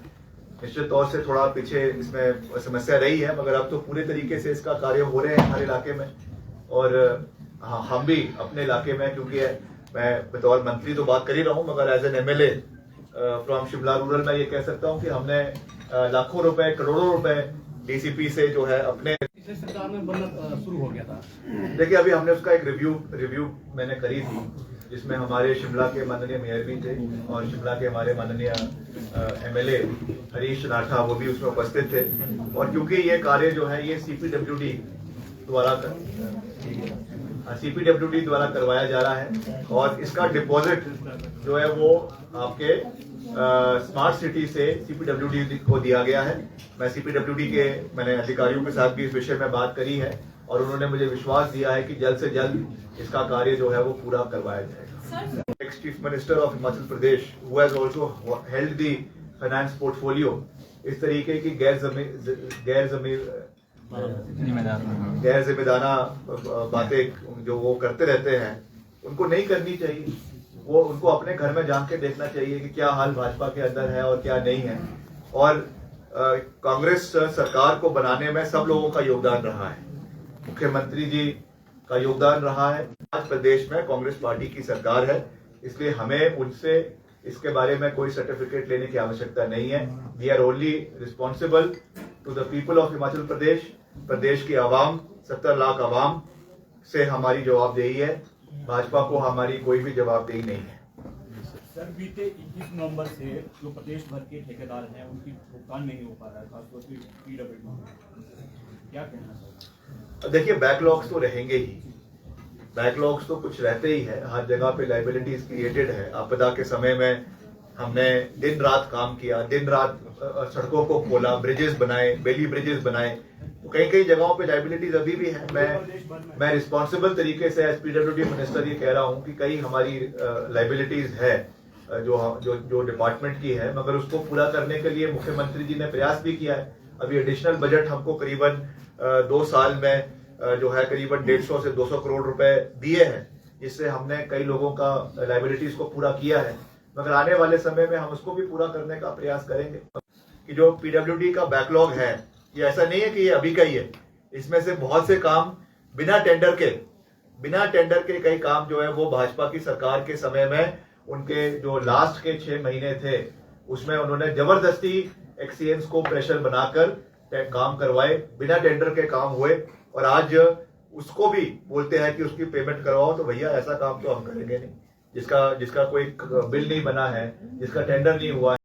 निश्चित तौर से थोड़ा पीछे इसमें समस्या रही है, मगर अब तो पूरे तरीके से इसका कार्य हो रहे हैं हर इलाके में। और हाँ, हम भी अपने इलाके में, क्योंकि मैं बतौर मंत्री तो बात कर ही रहा हूँ, मगर as an MLA from Shimla rural मैं ये कह सकता हूँ कि हमने लाखों रुपए, करोड़ों रुपए DCP से जो है अपने पिछले सरकार में बनना शुरू हो गया था। देखिए अभी हमने उसका एक रिव्यू मैंने करी थी, जिसमें हमारे शिमला के माननीय मेयर भी थे और शिमला के हमारे माननीय MLA हरीश नाठा वो भी उसमें उपस्थित थे। और क्योंकि ये कार्य जो है ये CPWD द्वारा करवाया जा रहा है और इसका डिपॉजिट जो है वो आपके स्मार्ट सिटी से CPWD को दिया गया है। मैं CPWD के मैंने अधिकारियों के साथ भी इस विषय में बात करी है और उन्होंने मुझे विश्वास दिया है कि जल्द से जल्द इसका कार्य जो है वो पूरा करवाया जाएगा। Ex chief minister of Himachal Pradesh who has also held the finance portfolio, इस तरीके की गैर जिम्मेदाराना बातें जो वो करते रहते हैं उनको नहीं करनी चाहिए। वो उनको अपने घर में जाके देखना चाहिए कि क्या हाल भाजपा के अंदर है और क्या नहीं है। और कांग्रेस सरकार को बनाने में सब लोगों का योगदान रहा है, मुख्यमंत्री जी का योगदान रहा है। आज प्रदेश में कांग्रेस पार्टी की सरकार है, इसलिए हमें उनसे इसके बारे में कोई सर्टिफिकेट लेने की आवश्यकता नहीं है। We are only responsible to the people of Himachal Pradesh. प्रदेश की आवाम, 70 लाख आवाम से हमारी जवाबदेही है, भाजपा को हमारी कोई भी जवाबदेही नहीं है। सर बीते 21 नवंबर से जो प्रदेश भर के ठेकेदार हैं उनकी भुगतान नहीं हो पा रहा है, खासतौर से PWD, क्या कहना सर? देखिए बैकलॉग्स तो रहेंगे ही, बैकलॉग्स तो कुछ रहते ही है, हर जगह पे लाइबिलिटीज क्रिएटेड है। आपदा के समय में हमने दिन रात काम किया, दिन रात सड़कों को खोला, ब्रिजेस बनाए, बेली ब्रिजेस बनाए, तो कई कई जगहों पे लाइबिलिटीज अभी भी है। मैं रिस्पॉन्सिबल तरीके से एज PWD मिनिस्टर ये कह रहा हूँ कि कई हमारी लाइबिलिटीज है जो डिपार्टमेंट की है, मगर उसको पूरा करने के लिए मुख्यमंत्री जी ने प्रयास भी किया है। अभी एडिशनल बजट हमको करीबन 2 साल में जो है करीबन 150 से 200 करोड़ रुपए दिए हैं, जिससे हमने कई लोगों का लाइबिलिटीज को पूरा किया है। मगर आने वाले समय में हम उसको भी पूरा करने का प्रयास करेंगे। कि जो PWD का बैकलॉग है, ये ऐसा नहीं है कि ये अभी का ही है, इसमें से बहुत से काम बिना टेंडर के कई काम जो है वो भाजपा की सरकार के समय में उनके जो लास्ट के 6 महीने थे उसमें उन्होंने जबरदस्ती XCMs को प्रेशर बनाकर काम करवाए, बिना टेंडर के काम हुए, और आज उसको भी बोलते हैं कि उसकी पेमेंट करवाओ। तो भैया ऐसा काम तो हम करेंगे नहीं, जिसका कोई बिल नहीं बना है, जिसका टेंडर नहीं हुआ है।